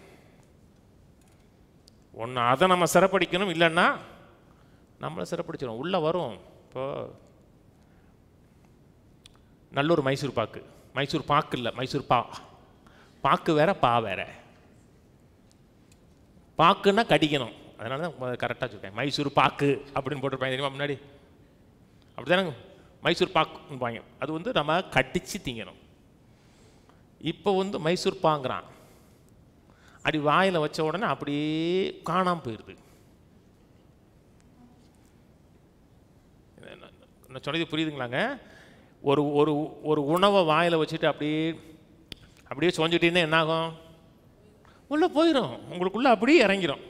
ஒன்று அதை நம்ம சிறைப்பிடிக்கணும், இல்லைன்னா நம்மளை சிறைப்பிடிச்சிடும். உள்ளே வரும். இப்போ நல்லூர் மைசூர் பாக்கு இல்லை, மைசூர் பாக்கு வேற, வேற. பாக்குன்னா கடிக்கணும், அதனால தான் கரெக்டாக சொல்லிட்டேன். மைசூர் பாக்கு அப்படின்னு போட்டிருப்பாங்க தெரியுமா முன்னாடி. அப்படி தானே மைசூர் பாக்குவாங்க. அது வந்து நம்ம கடிச்சு திங்கணும். இப்போ வந்து மைசூர் பாங்கிறான், அப்படி வாயில் வச்ச உடனே அப்படியே காணாமல் போயிடுது. நான் சொன்னது புரியுதுங்களாங்க? ஒரு ஒரு ஒரு உணவை வாயில் வச்சுட்டு அப்படியே சொஞ்சிட்டே என்னாகும்? உள்ளே போயிடும், உங்களுக்குள்ளே அப்படியே இறங்கிடும்.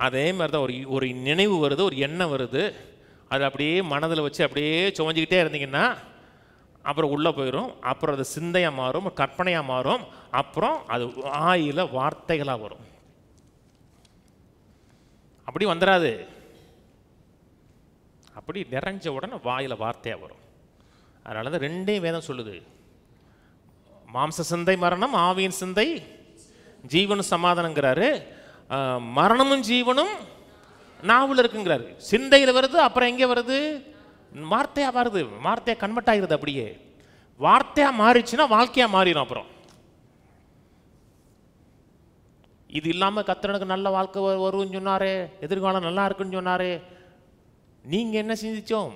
அதே மாதிரி தான் ஒரு நினைவு வருது, ஒரு எண்ணம் வருது, அது அப்படியே மனதில் வச்சு அப்படியே சுமஞ்சிக்கிட்டே இருந்தீங்கன்னா அப்புறம் உள்ளே போயிடும். அப்புறம் அது சிந்தையாக மாறும், கற்பனையாக மாறும், அப்புறம் அது வாயில் வார்த்தைகளாக வரும். அப்படி வந்துடாது, அப்படி நிறைஞ்ச உடனே வாயில் வார்த்தையாக வரும். அதனால தான் ரெண்டையும் வேதம் சொல்லுது. மாம்ச சிந்தை மரணம், ஆவியின் சிந்தை ஜீவனும் சமாதானங்கிறாரு. மரணமும் ஜீவனும் நாவில் இருக்குங்கிறாரு. சிந்தையில் வருது, அப்புறம் எங்கே வருது? வார்த்தையாக வருது. வார்த்தையாக கன்வெர்ட் ஆகிருது. அப்படியே வார்த்தையாக மாறிச்சுன்னா வாழ்க்கையாக மாறிடும். அப்புறம் இது இல்லாமல் கர்த்தருக்கு நல்ல வாழ்க்கை வரும்னு சொன்னாரு, எதிர்காலம் நல்லா இருக்குன்னு சொன்னாரு. நீங்கள் என்ன சிந்திச்சோம்?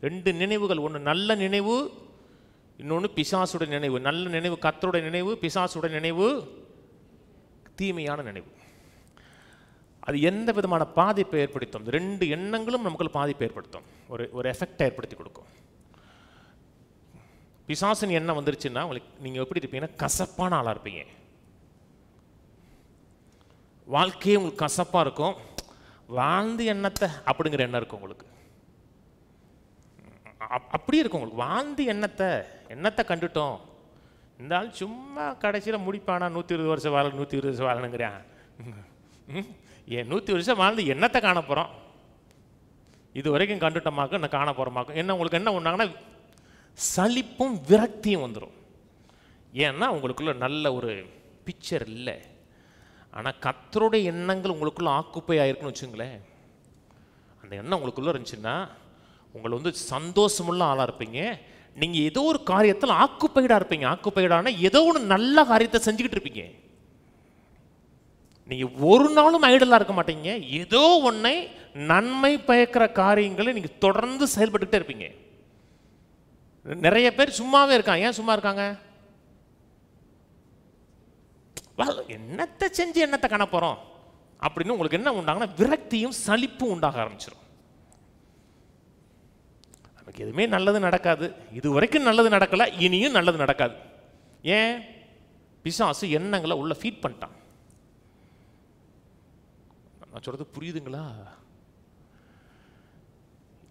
ரெண்டு நினைவுகள், ஒன்று நல்ல நினைவு, இன்னொன்று பிசாசுடைய நினைவு. நல்ல நினைவு கர்த்தருடைய நினைவு, பிசாசுடைய நினைவு தீமையான நினைவு. அது எந்த விதமான பாதிப்பை ஏற்படுத்தும்? ரெண்டு எண்ணங்களும் நமக்குள்ள பாதிப்பை ஏற்படுத்தும், ஒரு எஃபெக்டை ஏற்படுத்தி கொடுக்கும். பிசாசின் எண்ணம் வந்துருச்சுன்னா உங்களுக்கு நீங்கள் எப்படி இருப்பீங்கன்னா கசப்பான ஆளாக இருப்பீங்க. வாழ்க்கையே உங்களுக்கு கசப்பாக இருக்கும். வாழ்ந்து எண்ணத்தை அப்படிங்கிற எண்ணம் இருக்கும் உங்களுக்கு. அப்படி இருக்கும் உங்களுக்கு. வாழ்ந்து எண்ணத்தை கண்டுட்டோம், இந்த ஆள் சும்மா கடைசியில் முடிப்பானா 120 வருஷம் வாழ 120 வருஷம் வாழணுங்கிறான். ஏன் 100 வருஷம் வாழ்ந்து என்னத்தை காண போகிறோம்? இது வரைக்கும் கண்டுட்டோமாக்கும் என்ன காண போகிறோமாக்கும் என்ன உங்களுக்கு என்ன ஒன்றாங்கன்னா சலிப்பும் விரக்தியும் வந்துடும். ஏன்னா உங்களுக்குள்ள நல்ல ஒரு பிக்சர் இல்லை. ஆனால் கர்த்தருடைய எண்ணங்கள் உங்களுக்குள்ள ஆக்குப்பை ஆயிருக்குன்னு வச்சுங்களேன். அந்த எண்ணம் உங்களுக்குள்ள இருந்துச்சுன்னா உங்களை வந்து சந்தோஷமுள்ள ஆளாக இருப்பீங்க. நீங்கள் ஏதோ ஒரு காரியத்தில் ஆக்குப்பைடாக இருப்பீங்க. ஆக்குப்பைடான ஏதோ ஒன்று நல்ல காரியத்தை செஞ்சுக்கிட்டு இருப்பீங்க. நீங்கள் ஒரு நாளும் ஐடலாக இருக்க மாட்டீங்க. ஏதோ ஒன்றை நன்மை பயக்கிற காரியங்களை நீங்கள் தொடர்ந்து செயல்பட்டுக்கிட்டே இருப்பீங்க. நிறைய பேர் சும்மாவே இருக்காங்க. ஏன் சும்மா இருக்காங்க? என்னத்தை செஞ்சு என்னத்தை காண போகிறோம் அப்படின்னு உங்களுக்கு என்ன உண்டாங்கன்னா விரக்தியும் சலிப்பும் உண்டாக ஆரம்பிச்சிடும். நமக்கு எதுவுமே நல்லது நடக்காது, இது வரைக்கும் நல்லது நடக்கலை, இனியும் நல்லது நடக்காது. ஏன்? பிசாசு எண்ணங்களை உள்ள ஃபீட் பண்ணிட்டான். நான் சொல்றது புரியுதுங்களா?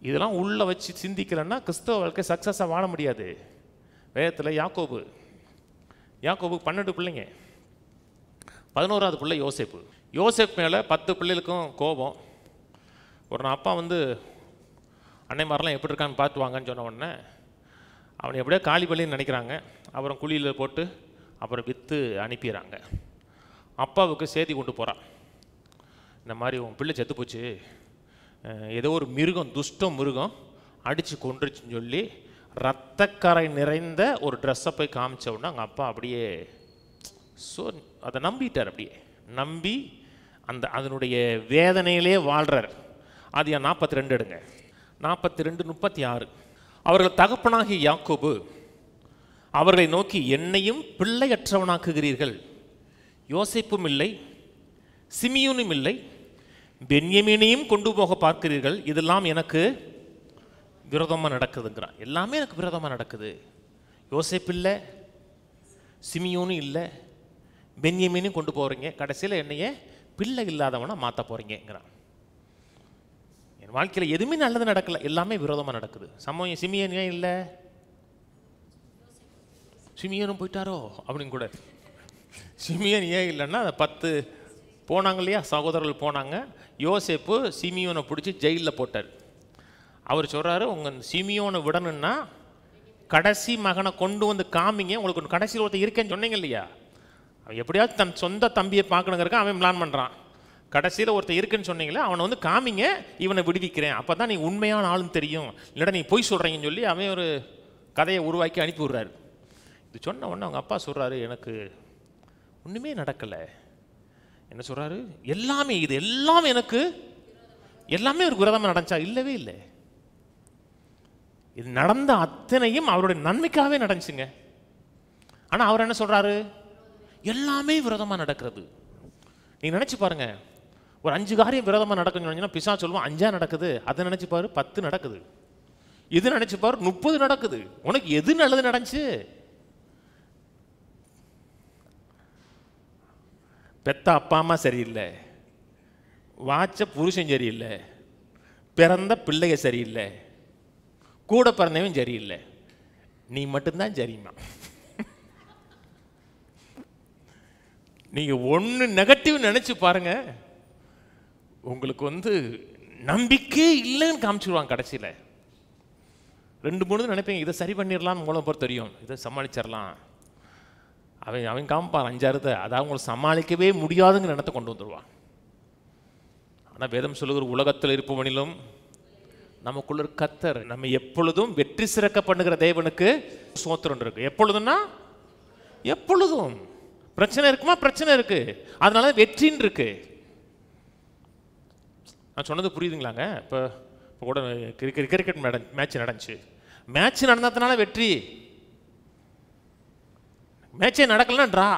இதெல்லாம் உள்ள வச்சு சிந்திக்கலன்னா கிறிஸ்தவ வாழ்க்கை சக்ஸஸாக வாழ முடியாது. வேதத்தில் யாக்கோபு 12 பிள்ளைங்க, 11வது பிள்ளை யோசேப்பு. யோசேப் மேலே 10 பிள்ளைகளுக்கும் கோபம். ஒரு நாள் அப்பா வந்து அன்னைமாரெலாம் எப்படி இருக்கான்னு பார்த்து வாங்கன்னு சொன்ன உடனே அவனை எப்படியோ காலி பள்ளின்னு நினைக்கிறாங்க. அப்புறம் குழியில் போட்டு அப்புறம் விற்று அனுப்பிடுறாங்க. அப்பாவுக்கு செய்தி கொண்டு போகிறான், இந்த மாதிரி உன் பிள்ளை செத்து போச்சு, ஏதோ ஒரு மிருகம், துஷ்ட மிருகம் அடித்து கொண்டுருச்சுன்னு சொல்லி ரத்தக்கரை நிறைந்த ஒரு ட்ரெஸ்ஸை போய் காமிச்ச உடனே அவங்க அப்பா அப்படியே அதை நம்பிட்டார். அப்படியே நம்பி அதனுடைய வேதனையிலே வாழ்கிறார். அது என் 42 எடுங்க, 42:36. அவர்கள் தகப்பனாகிய யாக்கோபு அவர்களை நோக்கி, என்னையும் பிள்ளையற்றவனாக்குகிறீர்கள், யோசேப்பும் இல்லை, சிமியோனும் இல்லை, பென்யமீனையும் கொண்டு போக பார்க்கிறீர்கள், இதெல்லாம் எனக்கு விரோதமாக நடக்குதுங்கிறான். எல்லாமே எனக்கு விரோதமாக நடக்குது. யோசேப்பு இல்லை, சிமியோனும் இல்லை, பென்யமீனையும் கொண்டு போகிறீங்க, கடைசியில் என்னையே பிள்ளை இல்லாதவனா மாற்ற போகிறீங்கிறான். என் வாழ்க்கையில் எதுவுமே நல்லது நடக்கலை, எல்லாமே விரோதமாக நடக்குது. சிமியன் ஏன் இல்லை? சிமியனும் போயிட்டாரோ அப்படின்னு கூட. சிமியன் ஏன் இல்லைன்னா 10 போனாங்க இல்லையா, சகோதரர்கள் போனாங்க. யோசேப்பு சிமியோனை பிடிச்சி ஜெயிலில் போட்டார். அவர் சொல்கிறாரு, உங்கள் சிமியோனை விடணுன்னா கடைசி மகனை கொண்டு வந்து காமிங்க, உங்களுக்கு கடைசியில் ஒருத்தர் இருக்கேன்னு சொன்னீங்க இல்லையா. அவன் எப்படியாவது தன் சொந்த தம்பியை பார்க்கணுங்கிறக்க அவன் பிளான் பண்ணுறான். கடைசியில் ஒருத்தர் இருக்குன்னு சொன்னீங்களே, அவனை வந்து காமிங்க, இவனை விடுவிக்கிறேன், அப்போ தான் நீ உண்மையான ஆளுன்னு தெரியும், இல்லைடா நீ பொய் சொல்கிறீங்கன்னு சொல்லி அவன் ஒரு கதையை உருவாக்கி அனுப்பி விட்றாரு. இது சொன்ன உடனே அவங்க அப்பா சொல்கிறாரு, எனக்கு ஒன்றுமே நடக்கலை. என்ன சொல்கிறாரு? எல்லாமே இது எல்லாமே எனக்கு எல்லாமே ஒரு விரோதமாக நடந்துச்சா? இல்லவே இல்லை. இது நடந்த அத்தனையும் அவருடைய நன்மைக்காகவே நடந்துச்சுங்க. ஆனால் அவர் என்ன சொல்றாரு? எல்லாமே விரோதமாக நடக்கிறது. நீங்க நினைச்சு பாருங்க, ஒரு 5 காரியம் விரோதமாக நடக்குன்னு பிசாசு சொல்லுவான் 5 நடக்குது. அதை நினைச்சு பாரு 10 நடக்குது. இது நினைச்சு பாரு 30 நடக்குது. உனக்கு எது நல்லது நடந்துச்சு? பெத்த அப்பா அம்மா சரியில்லை, வாச்ச புருஷன் சரியில்லை, பிறந்த பிள்ளைங்க சரியில்லை, கூட பிறந்தவன் சரியில்லை, நீ மட்டும்தான் சரிம்மா. நீங்க ஒன்று நெகட்டிவ் நினைச்சு பாருங்க, உங்களுக்கு நம்பிக்கை இல்லைன்னு காமிச்சிருவாங்க. கடைசியில் 2-3 நினைப்பீங்க இதை சரி பண்ணிடலாம், மூலம் பொறுத்த தெரியும், இதை சமாளிச்சிடலாம். அவன் காமிப்பான் 5-6, அதை அவங்களுக்கு சமாளிக்கவே முடியாதுங்கிற எண்ணத்தை கொண்டு வந்துடுவான். ஆனால் வேதம் சொல்லுகிற உலகத்தில் இருப்பவனிலும் நமக்குள்ள கர்த்தர் நம்ம எப்பொழுதும் வெற்றி சிறக்க பண்ணுகிற தேவனுக்கு ஸ்தோத்திரம் இருக்கு. எப்பொழுதும்னா எப்பொழுதும். பிரச்சனை இருக்குமா? பிரச்சனை இருக்கு, அதனால வெற்றின்னு இருக்கு. நான் சொன்னது புரியுதுங்களாங்க? இப்போ கூட கிரிக்கெட் மேட்ச் நடந்துச்சு. மேட்ச் நடந்ததுனால வெற்றி, மேட்சே நடக்கலன்னா ட்ரா,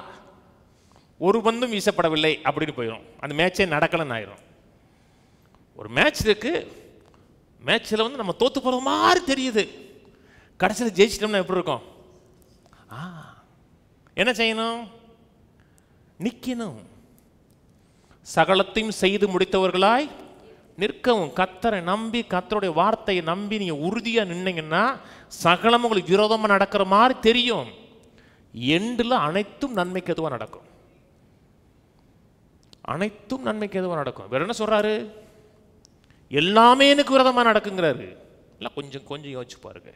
ஒரு பந்தும் வீசப்படவில்லை அப்படின்னு போயிடும், அந்த மேட்சே நடக்கலன்னு ஆயிரும். ஒரு மேட்ச் இருக்கு, மேட்ச்சில் நம்ம தோத்து போகிற மாதிரி தெரியுது, கடைசியில் ஜெயிச்சிட்டோம்னா எப்படி இருக்கும்? என்ன செய்யணும்? நிற்கணும். சகலத்தையும் செய்து முடித்தவர்களாய் நிற்கவும். கர்த்தரை நம்பி, கர்த்தருடைய வார்த்தையை நம்பி நீங்கள் உறுதியாக நின்னீங்கன்னா சகலம் உங்களுக்கு விரோதமாக நடக்கிற மாதிரி தெரியும். எண்டில் அனைத்தும் நன்மைக்கு எதுவாக நடக்கும். அனைத்தும் நன்மைக்கு எதுவாக நடக்கும். வேற என்ன சொல்றாரு? எல்லாமே எனக்கு விரோதமாக நடக்குங்கிறாரு. இல்லை, கொஞ்சம் கொஞ்சம் யோசிச்சு பாருங்க.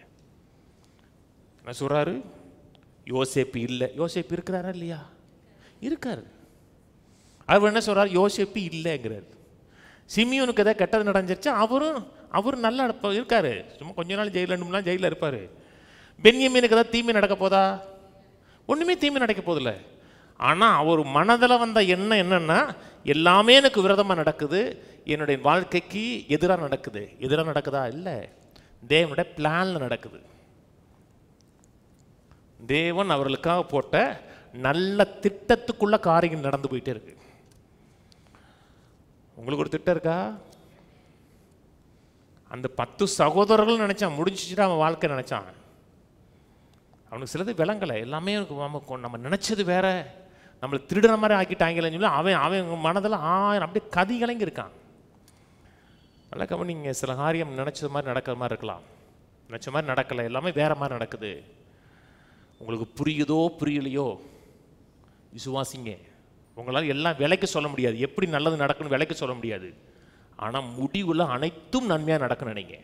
என்ன சொல்றாரு? யோசேப்பு இல்லை. யோசேப்பு இருக்கிறாரா இல்லையா? இருக்காரு. அவர் என்ன சொல்றாரு? யோசேப்பு இல்லைங்கிறார். சிமியோனுக்கு எதாவது கெட்டது நடந்துருச்சு, அவரும் நல்லா இருக்காரு, சும்மா கொஞ்ச நாள் ஜெயிலில் 2 நாள் ஜெயிலில் இருப்பார். பென்யமீனுக்கு ஏதாவது தீமை நடக்க போதா? ஒன்றுமே தீமை நடக்க போதில்லை. ஆனால் அவர் மனதில் வந்த எண்ணம் என்னன்னா, எல்லாமே எனக்கு விரோதமாக நடக்குது, என்னுடைய வாழ்க்கைக்கு எதிராக நடக்குது. எதிராக நடக்குதா? இல்லை, தேவனுடைய பிளானில் நடக்குது. தேவன் அவர்களுக்காக போட்ட நல்ல திட்டத்துக்குள்ள காரியம் நடந்து போயிட்டே இருக்கு. உங்களுக்கு ஒரு திட்டம் இருக்கா? அந்த 10 சகோதரர்கள் நினைச்சான் முடிஞ்சிச்சுட்டு அவன் வாழ்க்கை நினைச்சான். அவனுக்கு சிலது விளங்கலை. எல்லாமே நம்ம நினைச்சது வேற, நம்மளை திருடுற மாதிரி ஆக்கிட்டாங்கன்னு சொல்லி அவன் மனதில் 1000 அப்படியே கதி கலங்கி இருக்கான். நல்லா கவனிங்க. சில காரியம் நினைச்சது மாதிரி நடக்கிற மாதிரி இருக்கலாம், நினைச்ச மாதிரி நடக்கலை, எல்லாமே வேற மாதிரி நடக்குது. உங்களுக்கு புரியுதோ புரியலையோ விசுவாசிங்க. உங்களால் எல்லாம் விலைக்கு சொல்ல முடியாது, எப்படி நல்லது நடக்குன்னு விலைக்கு சொல்ல முடியாது. ஆனால் முடிவில் அனைத்தும் நன்மையாக நடக்குன்னு நினைங்க.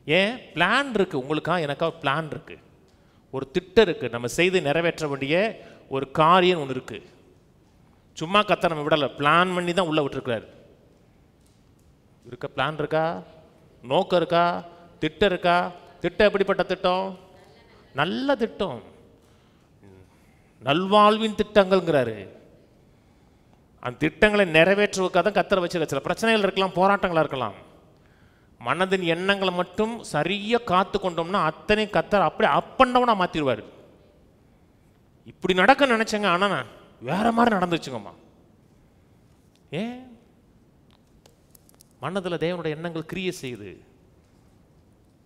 ஏன்? பிளான் இருக்குது உங்களுக்காக, எனக்காக பிளான் இருக்குது, ஒரு திட்டம் இருக்குது, நம்ம செய்து நிறைவேற்ற வேண்டிய ஒரு காரியம் ஒன்று இருக்குது. சும்மா கத்த நம்ம விடலை, பிளான் பண்ணி தான் உள்ளே விட்டுருக்கிறாரு. இருக்க பிளான் இருக்கா? நோக்கம் இருக்கா? திட்டம் இருக்கா? திட்டம் எப்படிப்பட்ட திட்டம்? நல்ல திட்டம், நல்வாழ்வின் திட்டங்கள்ங்கிறாரு. அந்த திட்டங்களை நிறைவேற்றுவதற்காக தான் கத்தரை வச்சிருக்க. சில பிரச்சனைகள் இருக்கலாம், போராட்டங்களாக இருக்கலாம். மனதின் எண்ணங்களை மட்டும் சரியாக காத்து கொண்டோம்னா அத்தனை கத்தர் அப்படியே அப்பண்டவனா மாற்றிடுவார். இப்படி நடக்க நினைச்சங்க, ஆனால் வேற மாதிரி நடந்துச்சுங்கம்மா. ஏன்? மனதில் தேவனுடைய எண்ணங்கள் கிரியை செய்யுது.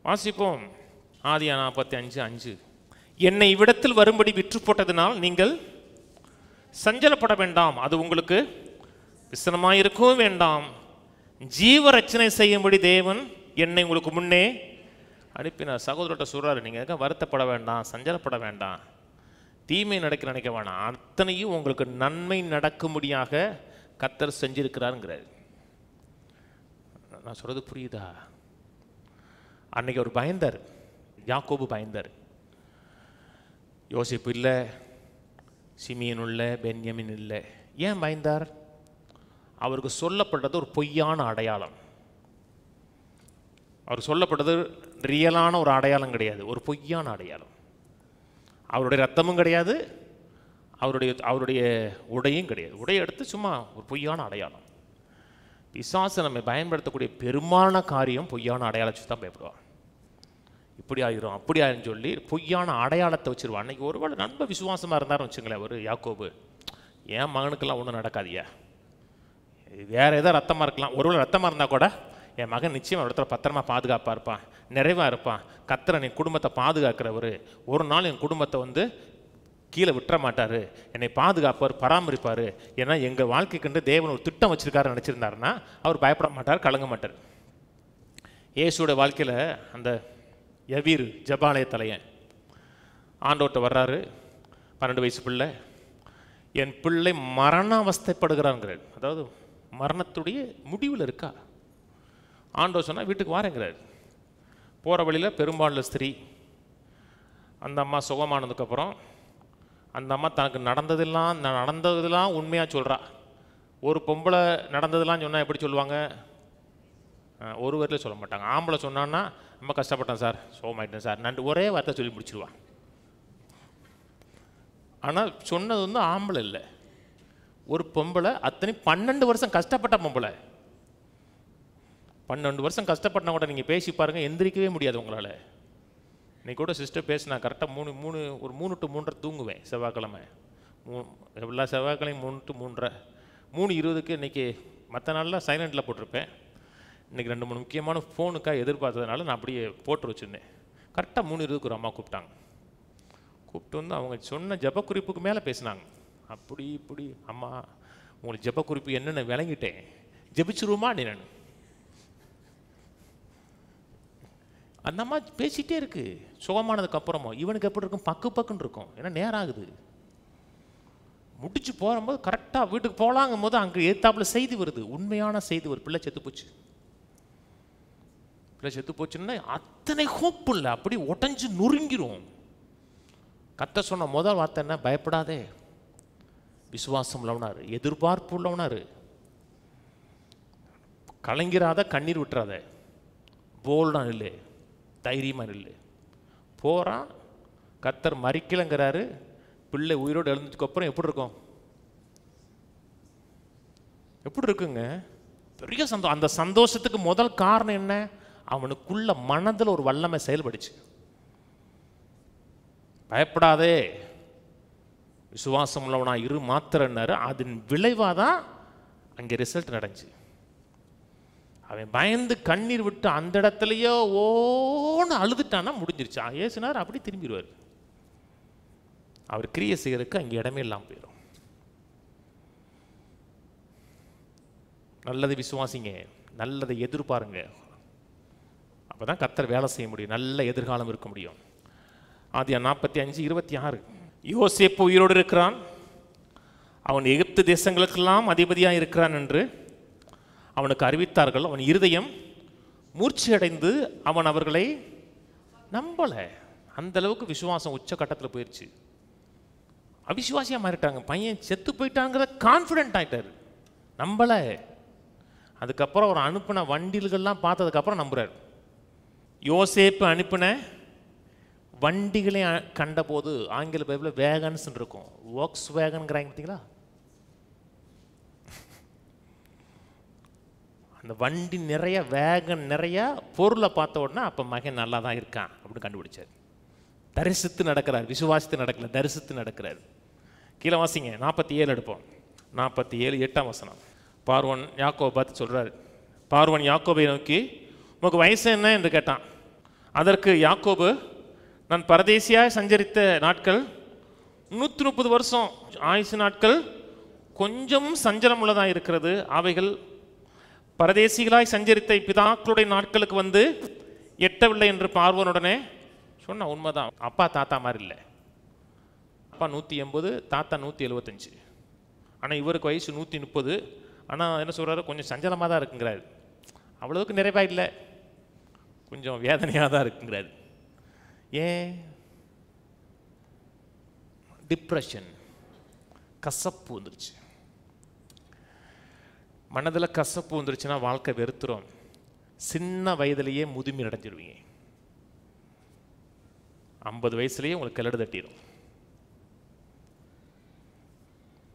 வாசிப்போம். ஆதியா 45:5. என்னை இவ்விடத்தில் வரும்படி விற்று போட்டதினால் நீங்கள் சஞ்சலப்பட வேண்டாம், அது உங்களுக்கு விசனமாயிருக்கவும் வேண்டாம். ஜீவ ரட்சனை செய்யும்படி தேவன் என்னை உங்களுக்கு முன்னே அனுப்பினார். சகோதரர்கிட்ட சொல்றாரு, நீங்கள் வருத்தப்பட வேண்டாம், சஞ்சலப்பட வேண்டாம், தீமை நினைக்க வேண்டாம், அத்தனையும் உங்களுக்கு நன்மை நடக்கும்படியாக கர்த்தர் செஞ்சிருக்கிறாருங்கிறார். நான் சொல்றது புரியுதா? அன்னைக்கு அவர் பயந்தார், யாக்கோபு பயந்தார். யோசேப்பு இல்லை, சிமியன் இல்லை, பென்யமின் இல்லை. ஏன் பயந்தார்? அவருக்கு சொல்லப்பட்டது ஒரு பொய்யான அடையாளம். அவர் சொல்லப்பட்டது ரியலான ஒரு அடையாளம் கிடையாது, ஒரு பொய்யான அடையாளம். அவருடைய ரத்தமும் கிடையாது, அவருடைய உடையும் கிடையாது. உடையை எடுத்து சும்மா ஒரு பொய்யான அடையாளம். பிசாசு நம்ம பயன்படுத்தக்கூடிய பெரும்பாலான காரியம் பொய்யான அடையாளத்தை தான் பயப்படுவான். இப்படி ஆயிரும் அப்படி ஆயிரும் சொல்லி பொய்யான அடையாளத்தை வச்சிருவான். அன்னைக்கு ஒருவேளை நண்ப விசுவாசமாக இருந்தாருன்னு வச்சுங்களேன், ஒரு யாக்கோபு, என் மகனுக்கெல்லாம் ஒன்றும் நடக்காதியா, வேறு ஏதோ ரத்தமாக இருக்கலாம், ஒருவேளை ரத்தமாக இருந்தால் கூட என் மகன் நிச்சயம் ஒரு இடத்துல பத்திரமா பாதுகாப்பாக இருப்பான், நிறைவாக இருப்பான், கர்த்தர் என் குடும்பத்தை பாதுகாக்கிறவர், ஒரு நாள் என் குடும்பத்தை கீழே விட்டுற மாட்டார், என்னை பாதுகாப்பார், பராமரிப்பார், ஏன்னா எங்கள் வாழ்க்கைக்கு தேவன் ஒரு திட்டம் வச்சுருக்காரு நினச்சிருந்தாருன்னா அவர் பயப்பட மாட்டார், கலங்க மாட்டார். இயேசுவோட வாழ்க்கையில் அந்த யவீர் ஜபாலய தலையன் ஆண்டோட்ட வர்றாரு, 12 வயசு பிள்ளை, என் பிள்ளை மரண அவஸ்தைப்படுகிறாங்கிறார், அதாவது மரணத்துடைய முடிவில் இருக்கா. ஆண்டவர் சொன்னால் வீட்டுக்கு வாரேங்கிறார். போகிற வழியில் பெரும்பாலும் ஸ்திரீ, அந்த அம்மா சுகமானதுக்கப்புறம் அந்த அம்மா தனக்கு நடந்ததெல்லாம் உண்மையாக சொல்கிறா. ஒரு பொம்பளை நடந்ததெல்லாம் சொன்னால் எப்படி சொல்லுவாங்க, ஒரு வாரத்தில் சொல்ல மாட்டாங்க. ஆம்பளை சொன்னான்னா ரொம்ப கஷ்டப்பட்டேன் சார், சோகமாயிட்டேன் சார், நன்றி, ஒரே வார்த்தை சொல்லி முடிச்சிடுவான். ஆனால் சொன்னது ஆம்பளை இல்லை, ஒரு பொம்பளை, அத்தனை 12 வருஷம் கஷ்டப்பட்ட பொம்பளை. 12 வருஷம் கஷ்டப்பட்டனா கூட நீங்கள் பேசி பாருங்கள், எந்திரிக்கவே முடியாது உங்களால். இன்றைக்கி கூட சிஸ்டர் பேசினா கரெக்டாக ஒரு 3 to 3:30 தூங்குவேன் செவ்வாய்க்கிழமை. எல்லா செவ்வாய்க்கிழமையும் 3 to 3:30, 3:20க்கு இன்றைக்கி. மற்ற நாளில் சைலண்டில் போட்டிருப்பேன். இன்றைக்கி 2-3 முக்கியமான ஃபோனுக்காக எதிர்பார்த்ததுனால நான் அப்படியே போட்டு வச்சுருந்தேன். கரெக்டாக 3:20க்கு ஒரு அம்மா கூப்பிட்டாங்க. கூப்பிட்டு அவங்க சொன்ன ஜப குறிப்புக்கு மேலே பேசினாங்க. அப்படி இப்படி, அம்மா உங்களுக்கு ஜப குறிப்பு என்னென்ன விளங்கிட்டேன், ஜபிச்சிருவோமா நீ. நான் அந்த அம்மா பேசிகிட்டே இருக்கு. சுகமானதுக்கு அப்புறமா இவனுக்கு எப்படி இருக்கும், பக்குன்னு இருக்கும், ஏன்னா நேரம் ஆகுது. முடிச்சு போகும்போது கரெக்டாக வீட்டுக்கு போகலாங்கும் போது அங்கே ஏத்தாப்புல செய்தி வருது, உண்மையான செய்தி வருது, பிள்ளை செத்து போச்சு. பிள்ளை செத்து போச்சுன்னா அத்தனை ஹோப் இல்லை, அப்படி உடஞ்சி நொறுங்கிரும். கத்த சொன்ன முதல் வார்த்தை என்ன, பயப்படாதே, விசுவாசம் உள்ளவனாரு, எதிர்பார்ப்பு உள்ளவனாரு, கலங்கிறாத, கண்ணீர் விட்டுறாத, போல்டான் இல்லை, தைரியமாக இல்லை. போகிறான், கர்த்தர் மறிக்கலைங்கிறாரு, பிள்ளை உயிரோடு எழுந்ததுக்கப்புறம் எப்படி இருக்கும், எப்படி இருக்குங்க, பெரிய சந்தோஷம். அந்த சந்தோஷத்துக்கு முதல் காரணம் என்ன, அவனுக்குள்ள மனதில் ஒரு வல்லமை செயல்படுச்சு. பயப்படாதே, விசுவாசம் உள்ளவனா இரு மாத்திரன்னாரு. அதன் விளைவாக தான் அங்கே ரிசல்ட் நடந்துச்சு. அவன் பயந்து கண்ணீர் விட்டு அந்த இடத்துலையோ ஓன்னு அழுதுட்டான்னா முடிஞ்சிருச்சு. ஏசுனார் அப்படி திரும்பிடுவார். அவர் கிரியை செய்யறதுக்கு அங்கே இடமே இல்லாமல் போயிடும். நல்லதை விசுவாசிங்க, நல்லதை எதிர்பாருங்க, அப்போ தான் கர்த்தர் வேலை செய்ய முடியும், நல்ல எதிர்காலம் இருக்க முடியும். ஆதியாகமம் 45:26, யோசேப்பு உயிரோடு இருக்கிறான், அவன் எகிப்து தேசங்களுக்கெல்லாம் அதிபதியாக இருக்கிறான் என்று அவனுக்கு அறிவித்தார்கள். அவன் இருதயம் மூர்ச்சி அடைந்து அவன் அவர்களை நம்பலை. அந்த அளவுக்கு விசுவாசம் உச்ச கட்டத்தில் போயிடுச்சு. அவிசுவாசியாக மாறிட்டாங்க. பையன் செத்து போயிட்டாங்கிற கான்ஃபிடென்ட் ஆகிட்டார், நம்பலை. அதுக்கப்புறம் அவர் அனுப்பின வண்டிகள்லாம் பார்த்ததுக்கப்புறம் நம்புறார். யோசேப்பு அனுப்பின வண்டிகளை கண்டபோது, ஆங்கில பைபிளில் வேகன்ஸ் இருக்கும், ஒர்க்ஸ் வேகன்கிறாங்க பார்த்தீங்களா, அந்த வண்டி நிறைய வேகன் நிறைய பொருளை பார்த்த உடனே அப்போ மகன் நல்லா தான் இருக்கான் அப்படின்னு கண்டுபிடிச்சார். தரிசித்து நடக்கிறார், விசுவாசித்து நடக்கல, தரிசித்து நடக்கிறார். கீழே வாசிங்க, 47 எடுப்போம். 47:8 பார்வன் யாக்கோபை பார்த்து சொல்கிறார். பார்வன் யாக்கோபை நோக்கி, உனக்கு வயசு என்ன என்று கேட்டான். அதற்கு யாக்கோபு, நான் பரதேசியாக சஞ்சரித்த நாட்கள் 130 வருஷம், ஆயுசு நாட்கள் கொஞ்சம் சஞ்சலம் உள்ளதாக இருக்கிறது, அவைகள் பரதேசிகளாய் சஞ்சரித்த பிதாக்களுடைய நாட்களுக்கு வந்து எட்டவில்லை என்று பார்வனுடனே சொன்ன. உண்மைதான், அப்பா தாத்தா மாதிரி இல்லை. அப்பா 180, தாத்தா 175. ஆனால் இவருக்கு வயசு 130. ஆனால் என்ன சொல்கிறாரு, கொஞ்சம் சஞ்சலமாக தான் இருக்குங்கிறாரு. அவ்வளோவுக்கு நிறைவாக இல்லை, கொஞ்சம் வேதனையாக தான் இருக்குங்கிறாரு. ஏன்? டிப்ரெஷன், கசப்பு வந்துருச்சு. மனதில் கசப்பு வந்துருச்சுன்னா வாழ்க்கை வெறுத்துரும். சின்ன வயதிலேயே முதுமை அடைஞ்சிருவீங்க. 50 வயசுலேயே உங்களுக்கு கிளடு தட்டிடும்.